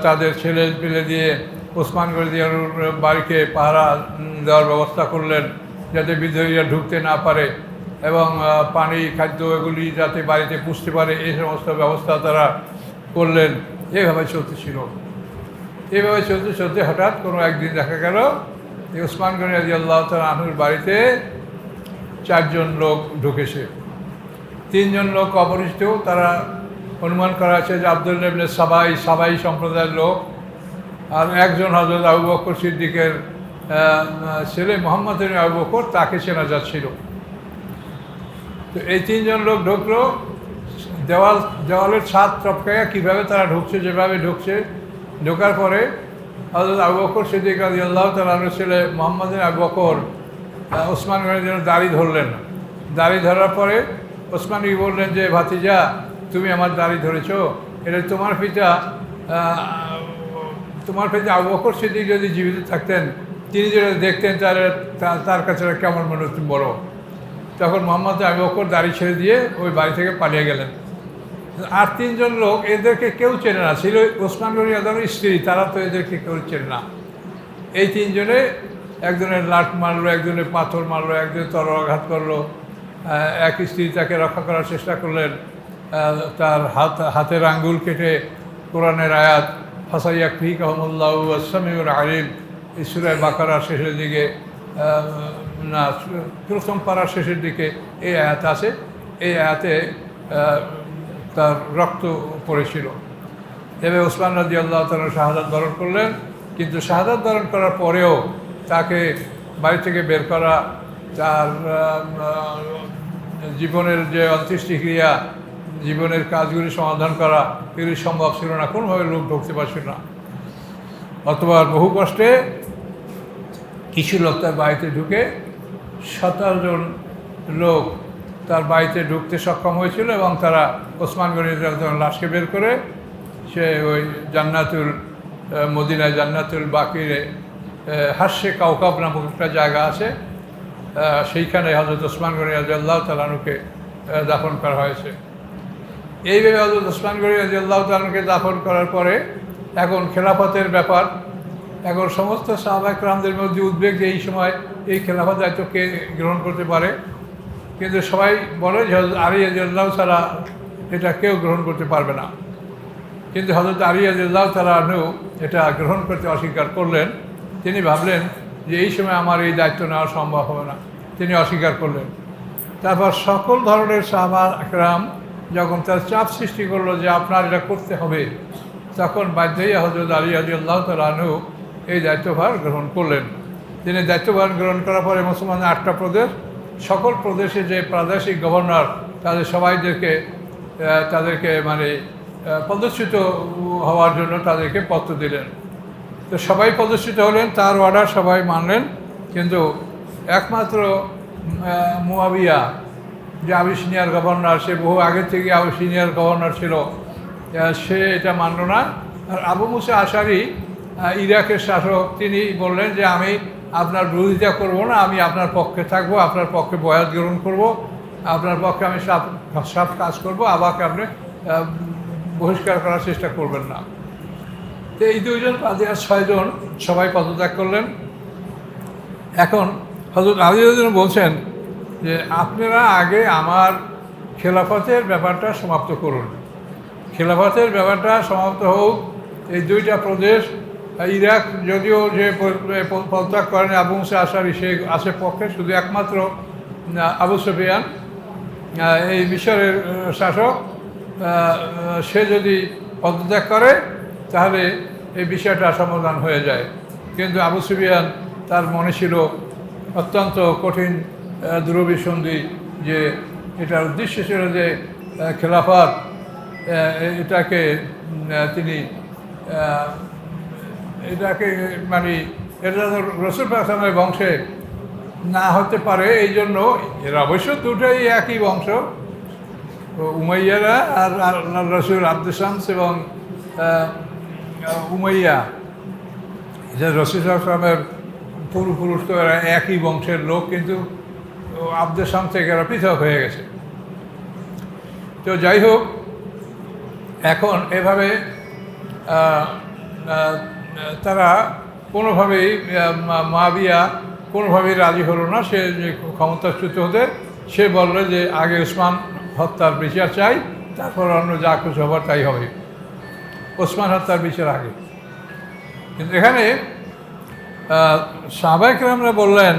তাদের ছেলে পেলে দিয়ে ওসমান গনি বাড়িকে পাহারা দেওয়ার ব্যবস্থা করলেন, যাতে বিদ্রোহীরা ঢুকতে না পারে এবং পানি খাদ্য এগুলি যাতে বাড়িতে পুষতে পারে, এই সমস্ত ব্যবস্থা তারা করলেন। এইভাবে চলতেছিল। এইভাবে চলতে চলতে হঠাৎ কোনো একদিন দেখা গেল যে ওসমান গনি রাদিয়াল্লাহু তাআলা আনহুর বাড়িতে 4 জন লোক ঢুকেছে। 3 জন লোক অপরিচিত, তারা অনুমান করা আছে যে আবদুল্লাহ ইবনে সাবাই সম্প্রদায়ের লোক, আর একজন হযরত আবু বকর সিদ্দিকের ছেলে মুহাম্মদ ইবনে আবু বকর, তাকে চেনা যাচ্ছিল। তো এই 3 জন লোক ঢুকলো, দেওয়ালের ছাদ টপকাইয়া কীভাবে তারা ঢুকছে, যেভাবে ঢুকছে, ঢোকার পরে হযরত আবু বকর সিদ্দিক রাদিয়াল্লাহু তাআলা আনহুর ছেলে মুহাম্মদ ইবনে আবু বকর ওসমান গনির জন্য দাড়ি ধরলেন। দাড়ি ধরার পরে ওসমান গনি বললেন যে ভাতিজা, তুমি আমার দাড়ি ধরেছ, এটা তোমার পিতা আবু বকর সিদ্দিক যদি জীবিত থাকতেন, তিনি যদি দেখতেন তাহলে তার কাছে কেমন মনে হতো বড়। তখন মোহাম্মদ আবু বকর দাড়ি ছেড়ে দিয়ে ওই বাড়ি থেকে পালিয়ে গেলেন। আর 3 জন লোক, এদেরকে কেউ চেনে না, ছিল ওসমান গনি রাদিয়াল্লাহু স্ত্রী, তারা তো এদেরকে কেউ চেনে না। এই 3 জনে, একজনের লাঠ মারলো, একজনের পাথর মারলো, একজনের তলোয়ারাঘাত করলো। এক স্ত্রী তাকে রক্ষা করার চেষ্টা করলেন, তার হাতের আঙ্গুল কেটে কোরআনের আয়াত ফাসাইয়াকফিকাহুমুল্লাহু ওয়াস-সামিউল আলিম, এই সূরা বাকারার শেষের দিকে, না প্রথম পারার শেষের দিকে এই আয়াত আছে, এই আয়াতে তার রক্ত পড়েছিল। এভাবে ওসমান রাদিয়াল্লাহু তাআলা শাহাদাত বরণ করলেন। কিন্তু শাহাদাত বরণ করার পরেও তাকে বাড়ি থেকে বের করা, তার জীবনের যে অন্ত্যেষ্টিক্রিয়া, জীবনের কাজগুলি সমাধান করা, এগুলি সম্ভব ছিল না, কোনোভাবে লোক ঢুকতে পারছিল না। অথবা বহু কষ্টে কিছু লোক তার বাড়িতে ঢুকে 17 জন লোক তার বাড়িতে ঢুকতে সক্ষম হয়েছিল, এবং তারা ওসমান গনি রাদিয়াল্লাহু লাশকে বের করে সে ওই মদিনায় জান্নাতুল বাকিরে হাস্যে কাউকাব নামক একটা জায়গা আছে, সেইখানে হযরত ওসমান গনি রাদিয়াল্লাহু তাআলা আনহুকে দাফন করা হয়েছে। এইভাবে হযরত ওসমান গনি রাদিয়াল্লাহু তাআলা আনহুকে দাফন করার পরে এখন খেলাফতের ব্যাপার। এখন সমস্ত সাহাবা-য়ে কেরামদের মধ্যে উদ্বেগ যে এই সময় এই খেলাফত দায়িত্ব কে গ্রহণ করতে পারে, কিন্তু সবাই বলে যে হযরত আলী রাদিয়াল্লাহু ছাড়া এটা কেউ গ্রহণ করতে পারবে না। কিন্তু হযরত আলী রাদিয়াল্লাহু তাআলা আনহু এটা গ্রহণ করতে অস্বীকার করলেন। তিনি ভাবলেন যে এই সময় আমার এই দায়িত্ব নেওয়া সম্ভব হবে না, তিনি অস্বীকার করলেন। তারপর সকল ধরনের সাহাবা একরাম যখন তার চাপ সৃষ্টি করলো যে আপনার এটা করতে হবে, তখন বাধ্যই হযরত আলী রাদিয়াল্লাহু তাআলা আনহু এই দায়িত্বভার গ্রহণ করলেন। তিনি দায়িত্বভার গ্রহণ করার পরে মুসলমানের 8টা প্রদেশ, সকল প্রদেশে যে প্রাদেশিক গভর্নর তাদের তাদেরকে মানে পদচ্যুত হওয়ার জন্য তাদেরকে পত্র দিলেন। তো সবাই পদচ্যুত হলেন, তার অর্ডার সবাই মানলেন, কিন্তু একমাত্র মুয়াবিয়া যে আবিসিনিয়ার গভর্নর, সে বহু আগে থেকে আবিসিনিয়ার গভর্নর ছিল, সে এটা মানল না। আর আবু মুসা আশারি ইরাকের শাসক, তিনি বললেন যে আমি আপনার বিরোধিতা করব না, আমি আপনার পক্ষে থাকবো, আপনার পক্ষে বয়াত গ্রহণ করব, আপনার পক্ষে আমি সব কাজ করব, আমাকে আপনি বহিষ্কার করার চেষ্টা করবেন না। তো এই দুইজন বাদে আর 6 জন সবাই পদত্যাগ করলেন। এখন হযরত আলী রাদিয়াল্লাহু বলছেন যে আপনারা আগে আমার খেলাফতের ব্যাপারটা সমাপ্ত করুন, খেলাফতের ব্যাপারটা সমাপ্ত হোক। এই 2টা প্রদেশ, ইরাক যদিও যে পদত্যাগ করেন আবু মুসা আশারি, সে আছে পক্ষে, শুধু একমাত্র আবু সুফিয়ান এই মিশরের শাসক, সে যদি পদত্যাগ করে তাহলে এই বিষয়টা সমাধান হয়ে যায়। কিন্তু আবু সুফিয়ান, তার মনে ছিল অত্যন্ত কঠিন দূরভিসন্ধি, যে এটার উদ্দেশ্য ছিল যে খেলাফত এটাকে তিনি মানে এটা রাসূল পাকের বংশে না হতে পারে। এই জন্য এরা অবশ্য দুটোই একই বংশ, উমাইয়ারা আর রাসূল আব্দুস শামস এবং উমাইয়া, যে রাসূল সাল্লাল্লাহু পূর্বপুরুষ তো এরা একই বংশের লোক, কিন্তু আব্দুস শামস থেকে এরা পৃথক হয়ে গেছে। তো যাই হোক, এখন এভাবে তারা কোনোভাবেই মুয়াবিয়া কোনোভাবেই রাজি হলো না সে যে ক্ষমতাচ্যুত হতে। সে বলল যে আগে ওসমান হত্যার বিচার চাই, তারপর অন্য যা কিছু হবার তাই হবে, ওসমান হত্যার বিচার আগে। কিন্তু এখানে সাহাবায়ে কেরামরা বললেন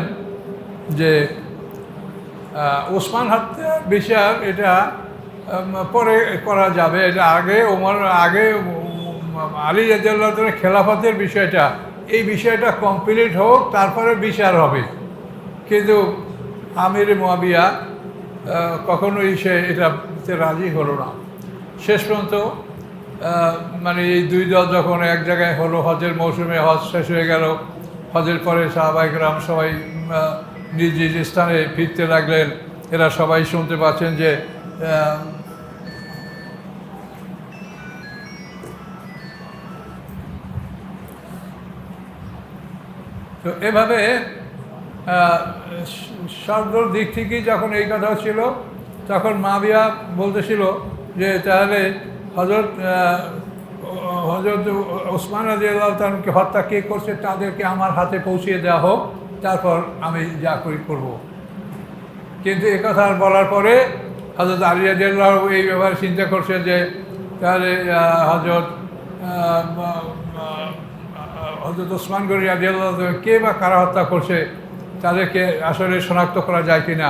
যে ওসমান হত্যার বিচার এটা পরে করা যাবে, এটা আগে আগে আলী রাদিয়াল্লাহু তাআলা খেলাফতের বিষয়টা, এই বিষয়টা কমপ্লিট হোক, তারপরে বিচার হবে। কিন্তু আমির মুয়াবিয়া কখনোই সে এটাতে রাজি হলো না। শেষ পর্যন্ত মানে এই 2 দল যখন এক জায়গায় হলো, হজের মৌসুমে হজ শেষ হয়ে গেল, হজের পরে সাহাবায়ে কেরাম সবাই নিজ নিজ স্থানে ফিরতে লাগলেন। এরা সবাই শুনতে পাচ্ছেন যে তো এভাবে সর্ব দিক থেকেই যখন এই কথা ছিল, তখন মুয়াবিয়া বলতেছিল যে তাহলে হযরত ওসমান রাদিয়াল্লাহু তাআলাকে হত্যা কে করছে তাদেরকে আমার হাতে পৌঁছিয়ে দেওয়া হোক, তারপর আমি যা করি করব। কিন্তু এ কথা বলার পরে হযরত আলী রাদিয়াল্লাহু এই ব্যাপারে চিন্তা করছে যে তাহলে হযরত ওসমান গনি রাদিয়াল্লাহু তাআলা কে বা কারা হত্যা করছে তাদেরকে আসলে শনাক্ত করা যায় কিনা।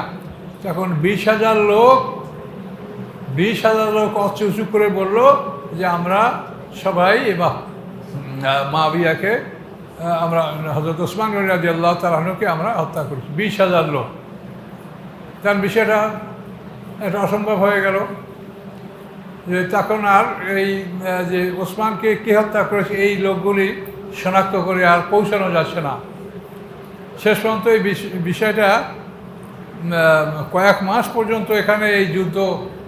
তখন 20,000 লোক অস্ত্র উঁচু করে বলল যে আমরা সবাই এবার মুয়াবিয়াকে, আমরা হযরত ওসমান গনি রাদিয়াল্লাহু তাআলা আনহুকে আমরা হত্যা করেছি। 20,000 লোক। কারণ বিষয়টা এটা অসম্ভব হয়ে গেল যে তখন আর এই যে ওসমানকে কে হত্যা করেছে এই লোকগুলি শনাক্ত করে আর পৌঁছানো যাচ্ছে না। শেষ পর্যন্ত এই বিষয়টা কয়েক মাস পর্যন্ত এখানে এই যুদ্ধ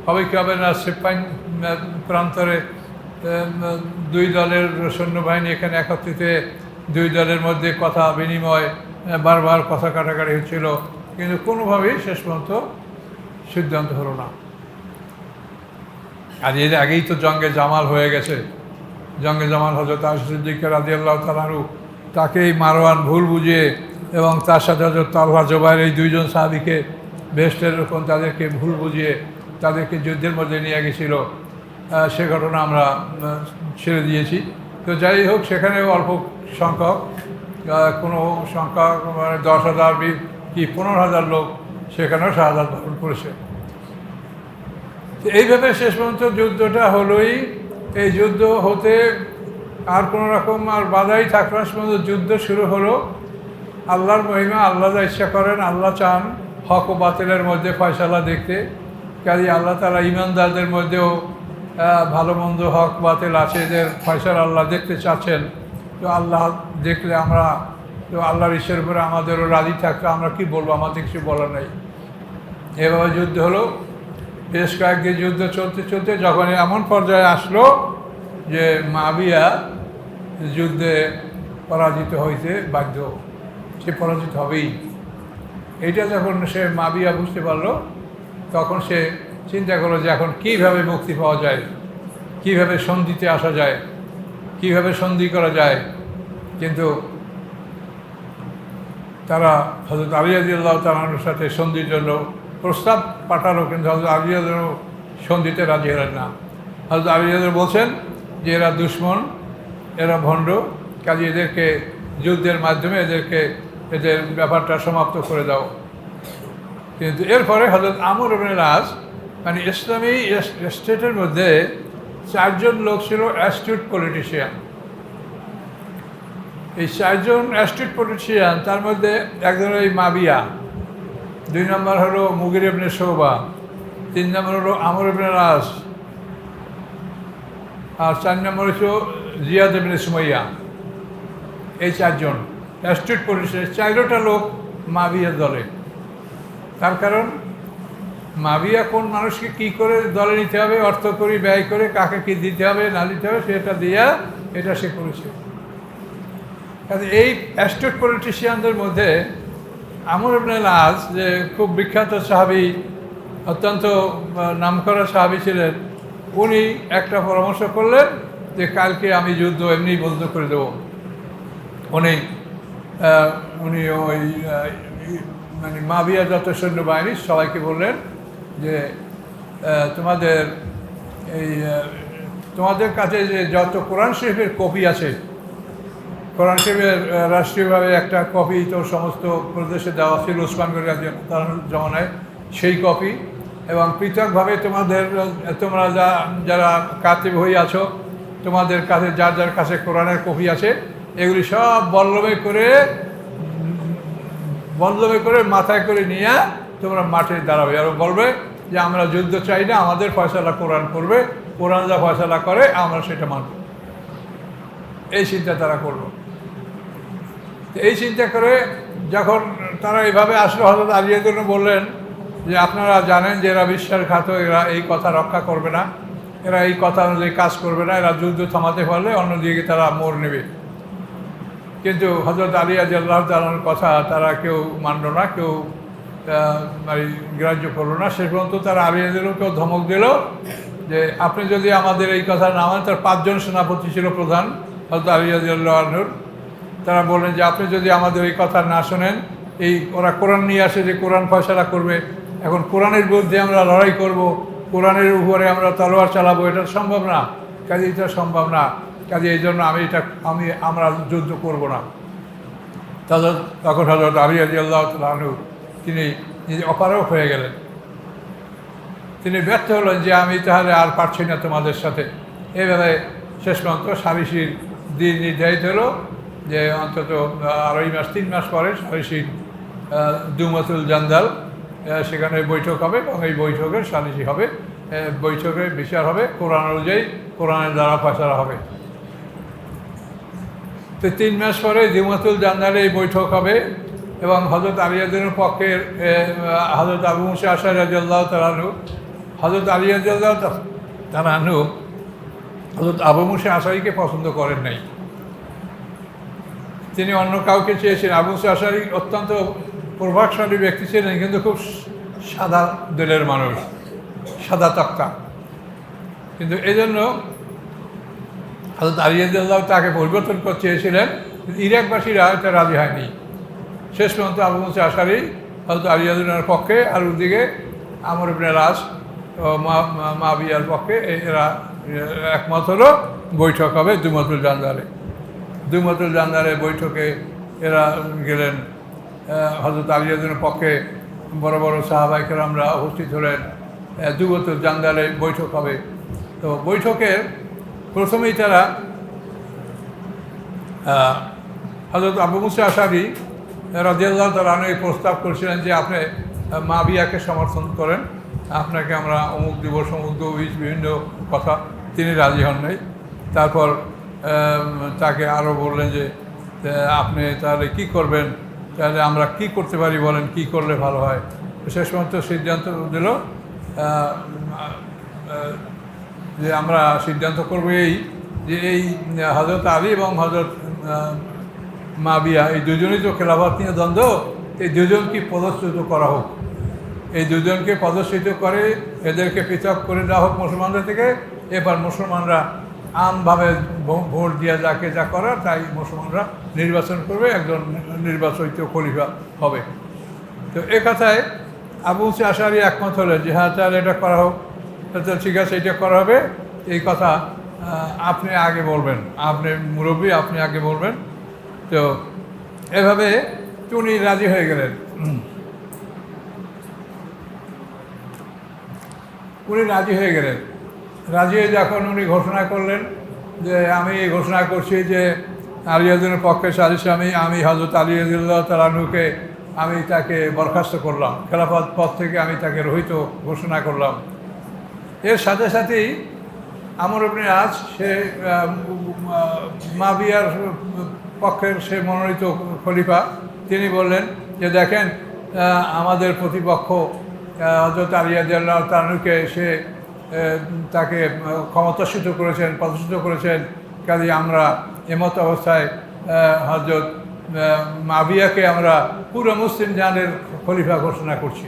হবে কি হবে না, সিপাহী প্রান্তরে 2 দলের সৈন্যবাহিনী এখানে একত্রিত, 2 দলের মধ্যে কথা বিনিময়, বারবার কথা কাটাকাটি হচ্ছিল, কিন্তু কোনোভাবেই শেষ পর্যন্ত সিদ্ধান্ত হলো না। আর এর আগেই তো জঙ্গে জামাল হয়ে গেছে। জঙ্গে জামাল হযরত আয়েশা সিদ্দিকা রাদিয়াল্লাহু তাআলা আনহু, তাকেই মারওয়ান ভুল বুঝিয়ে এবং তার সাথে হজরত তালহা জুবাইর এই দুইজন সাহাবীকে বেহেশতের এরকম তাদেরকে ভুল বুঝিয়ে তাদেরকে যুদ্ধের মধ্যে নিয়ে গেছিল, সে ঘটনা আমরা ছেড়ে দিয়েছি। তো যাই হোক, সেখানেও অল্প সংখ্যক, কোনো সংখ্যা মানে 10,000 কি 15,000 লোক সেখানেও শাহাদাত বরণ করেছে। এইভাবে শেষ পর্যন্ত যুদ্ধটা হলোই। এই যুদ্ধ হতে আর কোনো রকম আর বাধাই থাকলো না, পর্যন্ত যুদ্ধ শুরু হলো। আল্লাহর মহিমা, আল্লাহ যা ইচ্ছা করেন, আল্লাহ চান হক ও বাতিলের মধ্যে ফয়সালা দেখতে। কাজে আল্লাহ তাআলা ঈমানদারদের মধ্যেও ভালো মন্দ হক বাতিল আছে, এদের ফয়সালা আল্লাহ দেখতে চাচ্ছেন। তো আল্লাহ দেখলে আমরা তো আল্লাহর ইচ্ছার উপরে আমাদেরও রাজি থাকতে আমরা কি বলবো, আমাদের কিছু বলার নেই। এভাবে যুদ্ধ হলো। বেশ কয়েকদিন যুদ্ধ চলতে চলতে যখন এমন পর্যায়ে আসলো যে মুআবিয়া যুদ্ধে পরাজিত হইতে বাধ্য, সে পরাজিত হবেই। এইটা যখন সে মুআবিয়া বুঝতে পারলো, তখন সে চিন্তা করলো যে এখন কীভাবে মুক্তি পাওয়া যায়, কীভাবে সন্ধিতে আসা যায়, কীভাবে সন্ধি করা যায়। কিন্তু তারা হযরত আলী রাদিয়াল্লাহু তাআলার সাথে সন্ধির জন্য প্রস্তাব পাঠালো, কিন্তু হযরত আলী রাদিয়াল্লাহু সন্ধিতে রাজি হলেন না। হযরত আলী রাদিয়াল্লাহু বলছেন যে এরা দুশমন, এরা ভণ্ড, কাজে এদেরকে যুদ্ধের মাধ্যমে এদের ব্যাপারটা সমাপ্ত করে দাও। কিন্তু এরপরে হযরত আমর ইবনে আস, মানে ইসলামী স্টেটের মধ্যে 4জন লোক ছিল অ্যাস্টিউট পলিটিশিয়ান। এই 4জন অ্যাস্টিউট পলিটিশিয়ান, তার মধ্যে একজন এই মুআবিয়া, 2 নম্বর হলো মুগির ইবনে শুবা, 3 নম্বর হলো আমর ইবনে আস, আর 4 নম্বর হলো জিয়াদ ইবনে সুমাইয়া। এই 4জন অ্যাস্টিউট পলিটিশিয়ান, 4টা লোক মুআবিয়া দলে। তার কারণ মুআবিয়া কোন মানুষকে কী করে দলে নিতে হবে, অর্থ করি ব্যয় করে, কাকে কী দিতে হবে না দিতে হবে সেটা দিয়া এটা সে করেছে। কাজে এই অ্যাস্টিউট পলিটিশিয়ানদের মধ্যে আমর ইবনে আস, যে খুব বিখ্যাত সাহাবী, অত্যন্ত নামকরা সাহাবী ছিলেন, উনি একটা পরামর্শ করলেন যে কালকে আমি যুদ্ধ এমনি বন্ধ করে দেব। উনি ওই মানে মুআবিয়া যত সৈন্যবাহিনী সবাইকে বললেন যে তোমাদের কাছে যে যত কোরআন শরীফের কপি আছে, কোরআন শরীফের রাষ্ট্রীয়ভাবে একটা কপি তো সমস্ত প্রদেশে দেওয়া ছিল ওসমান গনি তার জমানায়, সেই কপি, এবং পৃথকভাবে তোমরা যারা কাতিব হয়ে আছো, তোমাদের কাছে যার যার কাছে কোরআনের কপি আছে, এগুলি সব বল্লমে করে মাথায় করে নিয়ে তোমরা মাঠে দাঁড়াবে আর বলবে যে আমরা যুদ্ধ চাই না, আমাদের ফয়সালা কোরআন করবে, কোরআন যা ফয়সালা করে আমরা সেটা মানব। এই চিন্তা তারা করলো। এই চিন্তা করে যখন তারা এইভাবে আসলো, হযরত আলী রাদিয়াল্লাহু বললেন যে আপনারা জানেন যে এরা বিশ্বাসঘাতক, এরা এই কথা রক্ষা করবে না, এরা এই কথা অনুযায়ী কাজ করবে না, এরা যুদ্ধ থামাতে পারলে অন্যদিকে তারা মোড় নেবে। কিন্তু হযরত আলী রাদিয়াল্লাহু তাআলার কথা তারা কেউ মানল না, কেউ গ্রাহ্য করলো না। শেষ পর্যন্ত তারা আলী রাদিয়াল্লাহুকেও ধমক দিল যে আপনি যদি আমাদের এই কথা না মানেন, তার 5 জন সেনাপতি ছিল প্রধান হযরত আলী রাদিয়াল্লাহু আনহুর, তারা বললেন যে আপনি যদি আমাদের এই কথা না শোনেন, ওরা কোরআন নিয়ে আসে যে কোরআন ফয়সালা করবে, এখন কোরআনের বিরুদ্ধে আমরা লড়াই করব, কোরআনের উপরে আমরা তলোয়ার চালাবো, এটা সম্ভব না। কাজে এটা সম্ভব না, কাজে এই জন্য আমরা যুদ্ধ করব না। তখন হযরত আলী রাদিয়াল্লাহু তাআলা আনহু তিনি অপারগ হয়ে গেলেন। তিনি ব্যর্থ হলেন যে আমি তাহলে আর পারছি না তোমাদের সাথে। এইভাবে শেষ পর্যন্ত সালিসির দিন নির্ধারিত হলো যে অন্তত 3 মাস পরে সালিসির দুমাতুল জান্দাল, সেখানে বৈঠক হবে এবং এই বৈঠকের সালিসি হবে, বৈঠকে বিচার হবে, কোরআন অনুযায়ী কোরআনের দ্বারা ফয়সালা হবে। তো 3 মাস পরে দুমাতুল জান্দালে এই বৈঠক হবে এবং হযরত আলী রাদিয়াল্লাহুর পক্ষে হযরত আবু মুসা আশআরী রাদিয়াল্লাহু তাআলা আনহু, হযরত আলী রাদিয়াল্লাহু তাআলা আনহু হযরত আবু মুসা আশআরীকে পছন্দ করেন নাই, তিনি অন্য কাউকে চেয়েছেন। আবু মুসা আশআরী অত্যন্ত প্রভাবশালী ব্যক্তি ছিলেন, কিন্তু খুব সাদা দিলের মানুষ, সাদা তক্তা। কিন্তু এই জন্য হযরত আলী রাদিয়াল্লাহু তাকে পরিবর্তন করতে চেয়েছিলেন, ইরাকবাসীরা এটা রাজি হয়নি। শেষ পর্যন্ত আবু মুসা আশারি হযরত আলিয়ার পক্ষে, আর ওদিকে আমর ইবনে আস মাবিয়ার পক্ষে এরা একমত হলো বৈঠক হবে দুমাতুল জান্দারে। দুমাতুল জান্দারে বৈঠকে এরা গেলেন। হযরত আলিয়ার পক্ষে বড় বড় সাহাবায়ে কেরামরা উপস্থিত হলেন। দুমাতুল জান্দারে বৈঠক হবে। তো বৈঠকের প্রথমেই তারা হযরত আবু মুসা আশারি রাদিয়াল্লাহু তাআলা আনহু প্রস্তাব করেছিলেন যে আপনি মাবিয়াকে সমর্থন করেন, আপনাকে আমরা অমুক দিবস অমুক দিবস বিভিন্ন কথা, তিনি রাজি হন নাই। তারপর তাকে আরও বললেন যে আপনি তাহলে কি করবেন, তাহলে আমরা কি করতে পারি বলেন, কি করলে ভালো হয়। শেষ পর্যন্ত সিদ্ধান্ত দিল যে আমরা সিদ্ধান্ত করবো এই যে এই হযরত আলী এবং হযরত মাবিয়া এই দুজনেই তো খেলাফত নিয়ে দ্বন্দ্ব, এই দুজনকে পদচ্যুত করা হোক, এই দুজনকে পদচ্যুত করে এদেরকে পৃথক করে দেওয়া হোক মুসলমানদের থেকে। এবার মুসলমানরা আমভাবে ভোট দিয়ে যাকে যা করার তাই মুসলমানরা নির্বাচন করবে, একজন নির্বাচিত খলিফা হবে। তো এ কথায় আবু মুসা আশারি একমত হলেন যে হ্যাঁ তাহলে এটা করা হোক, ঠিক আছে এটা করা হবে। এই কথা আপনি আগে বলবেন, আপনি মুরব্বী, আপনি আগে বলবেন। তো এভাবে উনি রাজি হয়ে গেলেন। উনি রাজি হয়ে গেলেন। রাজি হয়ে যখন উনি ঘোষণা করলেন যে আমি ঘোষণা করছি যে আলিয়াদের পক্ষে সালিশ আমি হযরত আলী রাদিয়াল্লাহু তাআলা আনহুকে আমি তাকে বরখাস্ত করলাম, খেলাফত পদ থেকে আমি তাকে রহিত ঘোষণা করলাম। এর সাথে সাথেই আমর ইবনে আস সে মাবিয়ার পক্ষের সে মনোনীত খলিফা, তিনি বললেন যে দেখেন আমাদের প্রতিপক্ষ হযরত আলী রাদিয়াল্লাহু তাআলা আনহুকে সে তাকে ক্ষমতাচ্যুত করেছেন, পদচ্যুত করেছেন, কাজে আমরা এমত অবস্থায় হযরত মাবিয়াকে আমরা পুরো মুসলিম জানের খলিফা ঘোষণা করছি।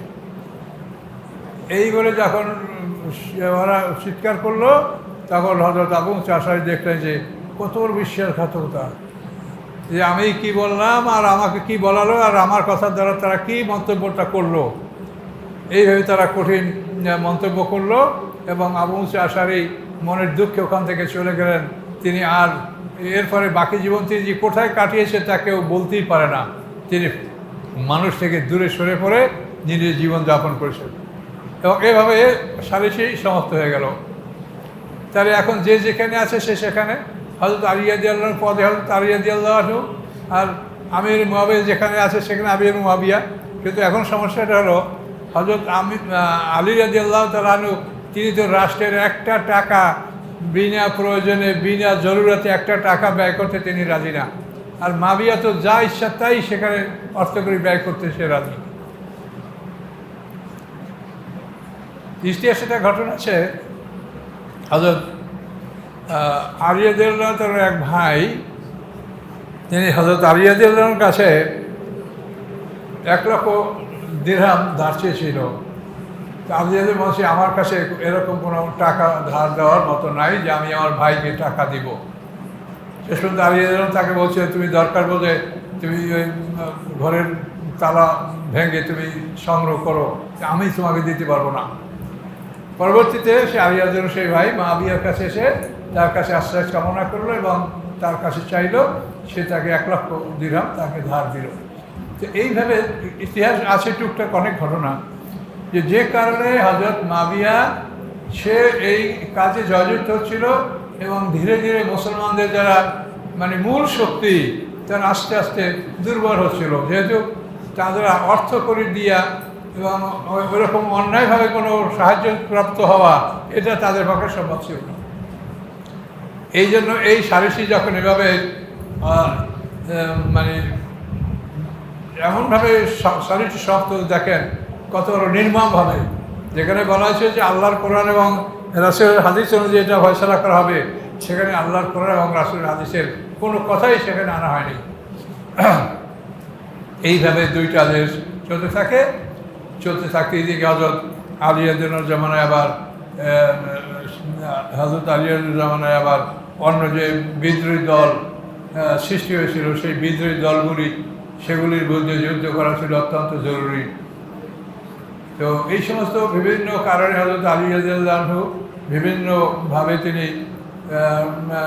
এই বলে যখন ওরা চিৎকার করলো তখন হযরত আবু মুসা আশারি দেখলেন যে কত বিশ্বাসঘাতকতা, যে আমি কি বললাম আর আমাকে কি বলালো আর আমার কথার দ্বারা তারা কি মন্তব্যটা করলো, এইভাবে তারা কঠিন মন্তব্য করলো। এবং আবু মুসা আশারি মনের দুঃখে ওখান থেকে চলে গেলেন। তিনি আর এরপরে বাকি জীবন তিনি যে কোথায় কাটিয়েছে তা কেউ বলতেই পারে না। তিনি মানুষ থেকে দূরে সরে পড়ে নিজের জীবনযাপন করেছেন এবং এভাবে সালিসি সমাপ্ত হয়ে গেল। তাহলে এখন যে যেখানে আছে সে সেখানে, হযরত আলী রাদিয়াল্লাহু পদে হযরত আলী রাদিয়াল্লাহু আনহু, আর আমির মুআবিয়া যেখানে আছে সেখানে আমির মুআবিয়া। কিন্তু এখন সমস্যাটা হলো হযরত আলী রাদিয়াল্লাহু তাআলা আনহু তিনি তো রাষ্ট্রের একটা টাকা বিনা প্রয়োজনে বিনা জরুরতে একটা টাকা ব্যয় করতে তিনি রাজি না, আর মাবিয়া তো যা ইচ্ছা তাই সেখানে অর্থকরী ব্যয় করতে সে রাজি। ইতিহাসে একটা ঘটনা আছে, হযরত আলী রাদিয়াল্লাহু তাআলার এক ভাই তিনি হযরত আলী রাদিয়াল্লাহুর কাছে 1 লক্ষ দিরহাম ধার চেয়েছিল। আলী রাদিয়াল্লাহু বলছে আমার কাছে এরকম কোনো টাকা ধার দেওয়ার মতো নাই যে আমি আমার ভাইকে টাকা দিব। শেষ পর্যন্ত আলী রাদিয়াল্লাহু তাকে বলছে তুমি দরকার বলে তুমি ওই ঘরের তালা ভেঙে তুমি সংগ্রহ করো, আমি তোমাকে দিতে পারবো না। পরবর্তীতে সে আলী রাদিয়াল্লাহু সেই ভাই মুআবিয়ার কাছে এসে তার কাছে আশ্রয় কামনা করলো এবং তার কাছে চাইলো, সে তাকে 1 লক্ষ দিরহাম তাকে ধার দিল। তো এইভাবে ইতিহাস আছে টুকটাক অনেক ঘটনা যে কারণে হযরত মুআবিয়া সে এই কাজে জয়যুক্ত হচ্ছিল এবং ধীরে ধীরে মুসলমানদের যারা মানে মূল শক্তি তারা আস্তে আস্তে দুর্বল হচ্ছিল, যেহেতু তাদের অর্থ করে দিয়া এবং ওইরকম অন্যায়ভাবে কোনো সাহায্য প্রাপ্ত হওয়া এটা তাদের পক্ষে সম্ভব ছিল না। এই জন্য এই সালিসি যখন এভাবে মানে এমনভাবে সালিসি শব্দ দেখেন কত নির্মমভাবে, যেখানে বলা হয়েছে যে আল্লাহর কোরআন এবং রাসূলের হাদিস অনুযায়ী এটা ফয়সালা করা হবে, সেখানে আল্লাহর কোরআন এবং রাসূলের হাদিসের কোনো কথাই সেখানে আনা হয়নি। এইভাবে দুইটা দেশ চলতে থাকে। এদিকে হযরত আলী রাদিয়াল্লাহু জামানায় আবার হযরত আলী রাদিয়াল্লাহু জামানায় আবার অন্য যে বিদ্রোহী দল সৃষ্টি হয়েছিল সেই বিদ্রোহী দলগুলি সেগুলির বিরুদ্ধে যুদ্ধ করা ছিল অত্যন্ত জরুরি। তো এই সমস্ত বিভিন্ন কারণে হযরত আলী রাদিয়াল্লাহু আনহু বিভিন্নভাবে তিনি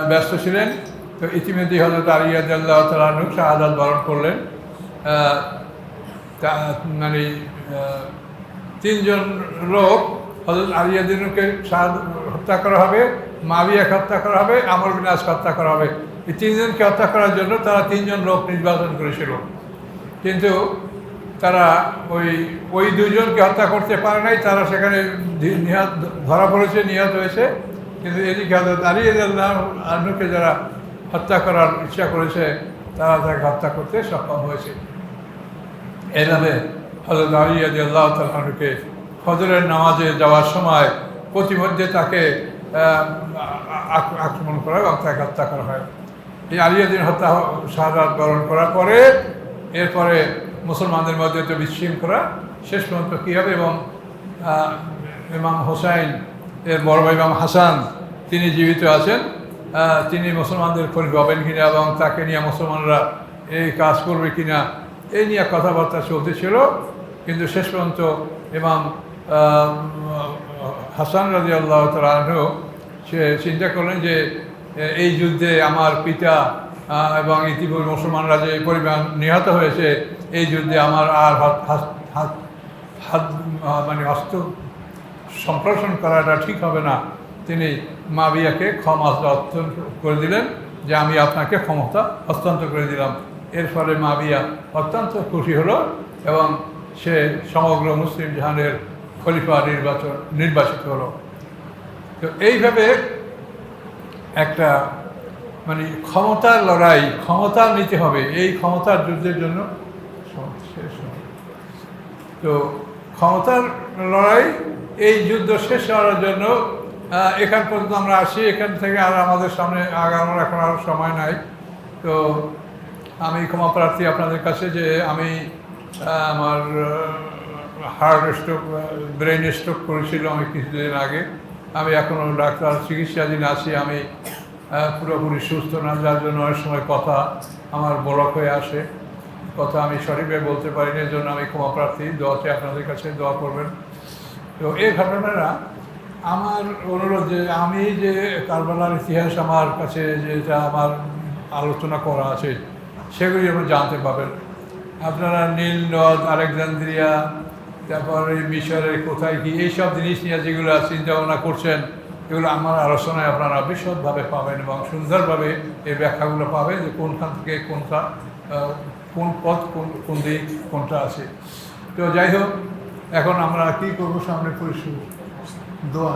ব্যস্ত ছিলেন। তো ইতিমধ্যেই হযরত আলী রাদিয়াল্লাহু তাআলা আনহু শাহাদাত বরণ করলেন। মানে তিনজন লোক হযরত আলী রাদিয়াল্লাহু আনহুকে হত্যা করা হবে, মুআবিয়াকে হত্যা করা হবে, আমর বিন আস হত্যা করা হবে। এই তিনজনকে হত্যা করার জন্য তারা তিনজন লোক নির্বাচন করেছিল, কিন্তু তারা ওই দুইজনকে হত্যা করতে পারে নাই। তারা সেখানে ধরা পড়েছে, নিহত হয়েছে। কিন্তু এদিকে হযরত আলী রাদিয়াল্লাহু আনহুকে যারা হত্যা করার ইচ্ছা করেছে তারা তাকে হত্যা করতে সক্ষম হয়েছে। এইভাবে হযরত আলী রাদিয়াল্লাহু তাআলা আনহুকে ফজরের নামাজে যাওয়ার সময় প্রতিমধ্যে তাকে আক্রমণ করা এবং তাকে হত্যা করা হয়। এই আলী রাদিয়াল্লাহু হত্যা শাহাদাত বরণ করার পরে এরপরে মুসলমানদের মধ্যে তো বিশৃঙ্খলা শেষ পর্যন্ত কী হবে, এবং ইমাম হোসাইন এর বড় ভাই ইমাম হাসান তিনি জীবিত আছেন, তিনি মুসলমানদের খলিফা হবেন কিনা এবং তাকে নিয়ে মুসলমানরা এই কাজ করবে কিনা এই নিয়ে কথাবার্তা চলতেছিল। কিন্তু শেষ পর্যন্ত ইমাম হাসান রাদিয়াল্লাহু তাআলা আনহু সে চিন্তা করলেন যে এই যুদ্ধে আমার পিতা এবং ইতিপূর্বে মুসলমানরা যে পরিমাণ নিহত হয়েছে, এই যুদ্ধে আমার আর মানে হস্ত সম্প্রসারণ করাটা ঠিক হবে না। তিনি মুআবিয়াকে ক্ষমা করে দিলেন যে আমি আপনাকে ক্ষমতা হস্তান্তর করে দিলাম। এর ফলে মুআবিয়া অত্যন্ত খুশি হলো এবং সে সমগ্র মুসলিম জাহানের খলিফা নির্বাচিত হলো। তো এইভাবে একটা মানে ক্ষমতার লড়াই, ক্ষমতা নিতে হবে, এই ক্ষমতার যুদ্ধের জন্য শেষ হবে। তো ক্ষমতার লড়াই, এই যুদ্ধ শেষ হওয়ার জন্য এখান পর্যন্ত আমরা আসি। এখান থেকে আর আমাদের সামনে আগানোর এখন আর সময় নাই। তো আমি ক্ষমা প্রার্থী আপনাদের কাছে যে আমি আমার হার্ট স্ট্রোক, ব্রেন স্ট্রোক করেছিল আমি কিছুদিন আগে। আমি এখনও ডাক্তার চিকিৎসাধীন আছি। আমি পুরোপুরি সুস্থ না, যার জন্য অনেক সময় কথা আমার ব্লক হয়ে আসে, কথা আমি সঠিকভাবে বলতে পারিনি। এর জন্য আমি ক্ষমা প্রার্থী। দোয়াতে আপনাদের কাছে দোয়া করবেন। তো এই ঘটনাটা আমার অনুরোধ যে আমি যে কারবালার ইতিহাস আমার কাছে যেটা আমার আলোচনা করা আছে সেগুলি আপনারা জানতে পাবেন। আপনারা নীল নদ, আলেকজান্দ্রিয়া, তারপরে মিশরের কোথায় কি এইসব জিনিস নিয়ে যেগুলো চিন্তা ভাবনা করছেন, এগুলো আমার আলোচনায় আপনারা বিশদভাবে পাবেন এবং সুন্দরভাবে এই ব্যাখ্যাগুলো পাবেন যে কোনখান থেকে কোনটা, কোন পথ কোন দিক কোনটা আছে। তো যাই হোক, এখন আমরা কী করবো, সামনে পরিষদ দোয়া।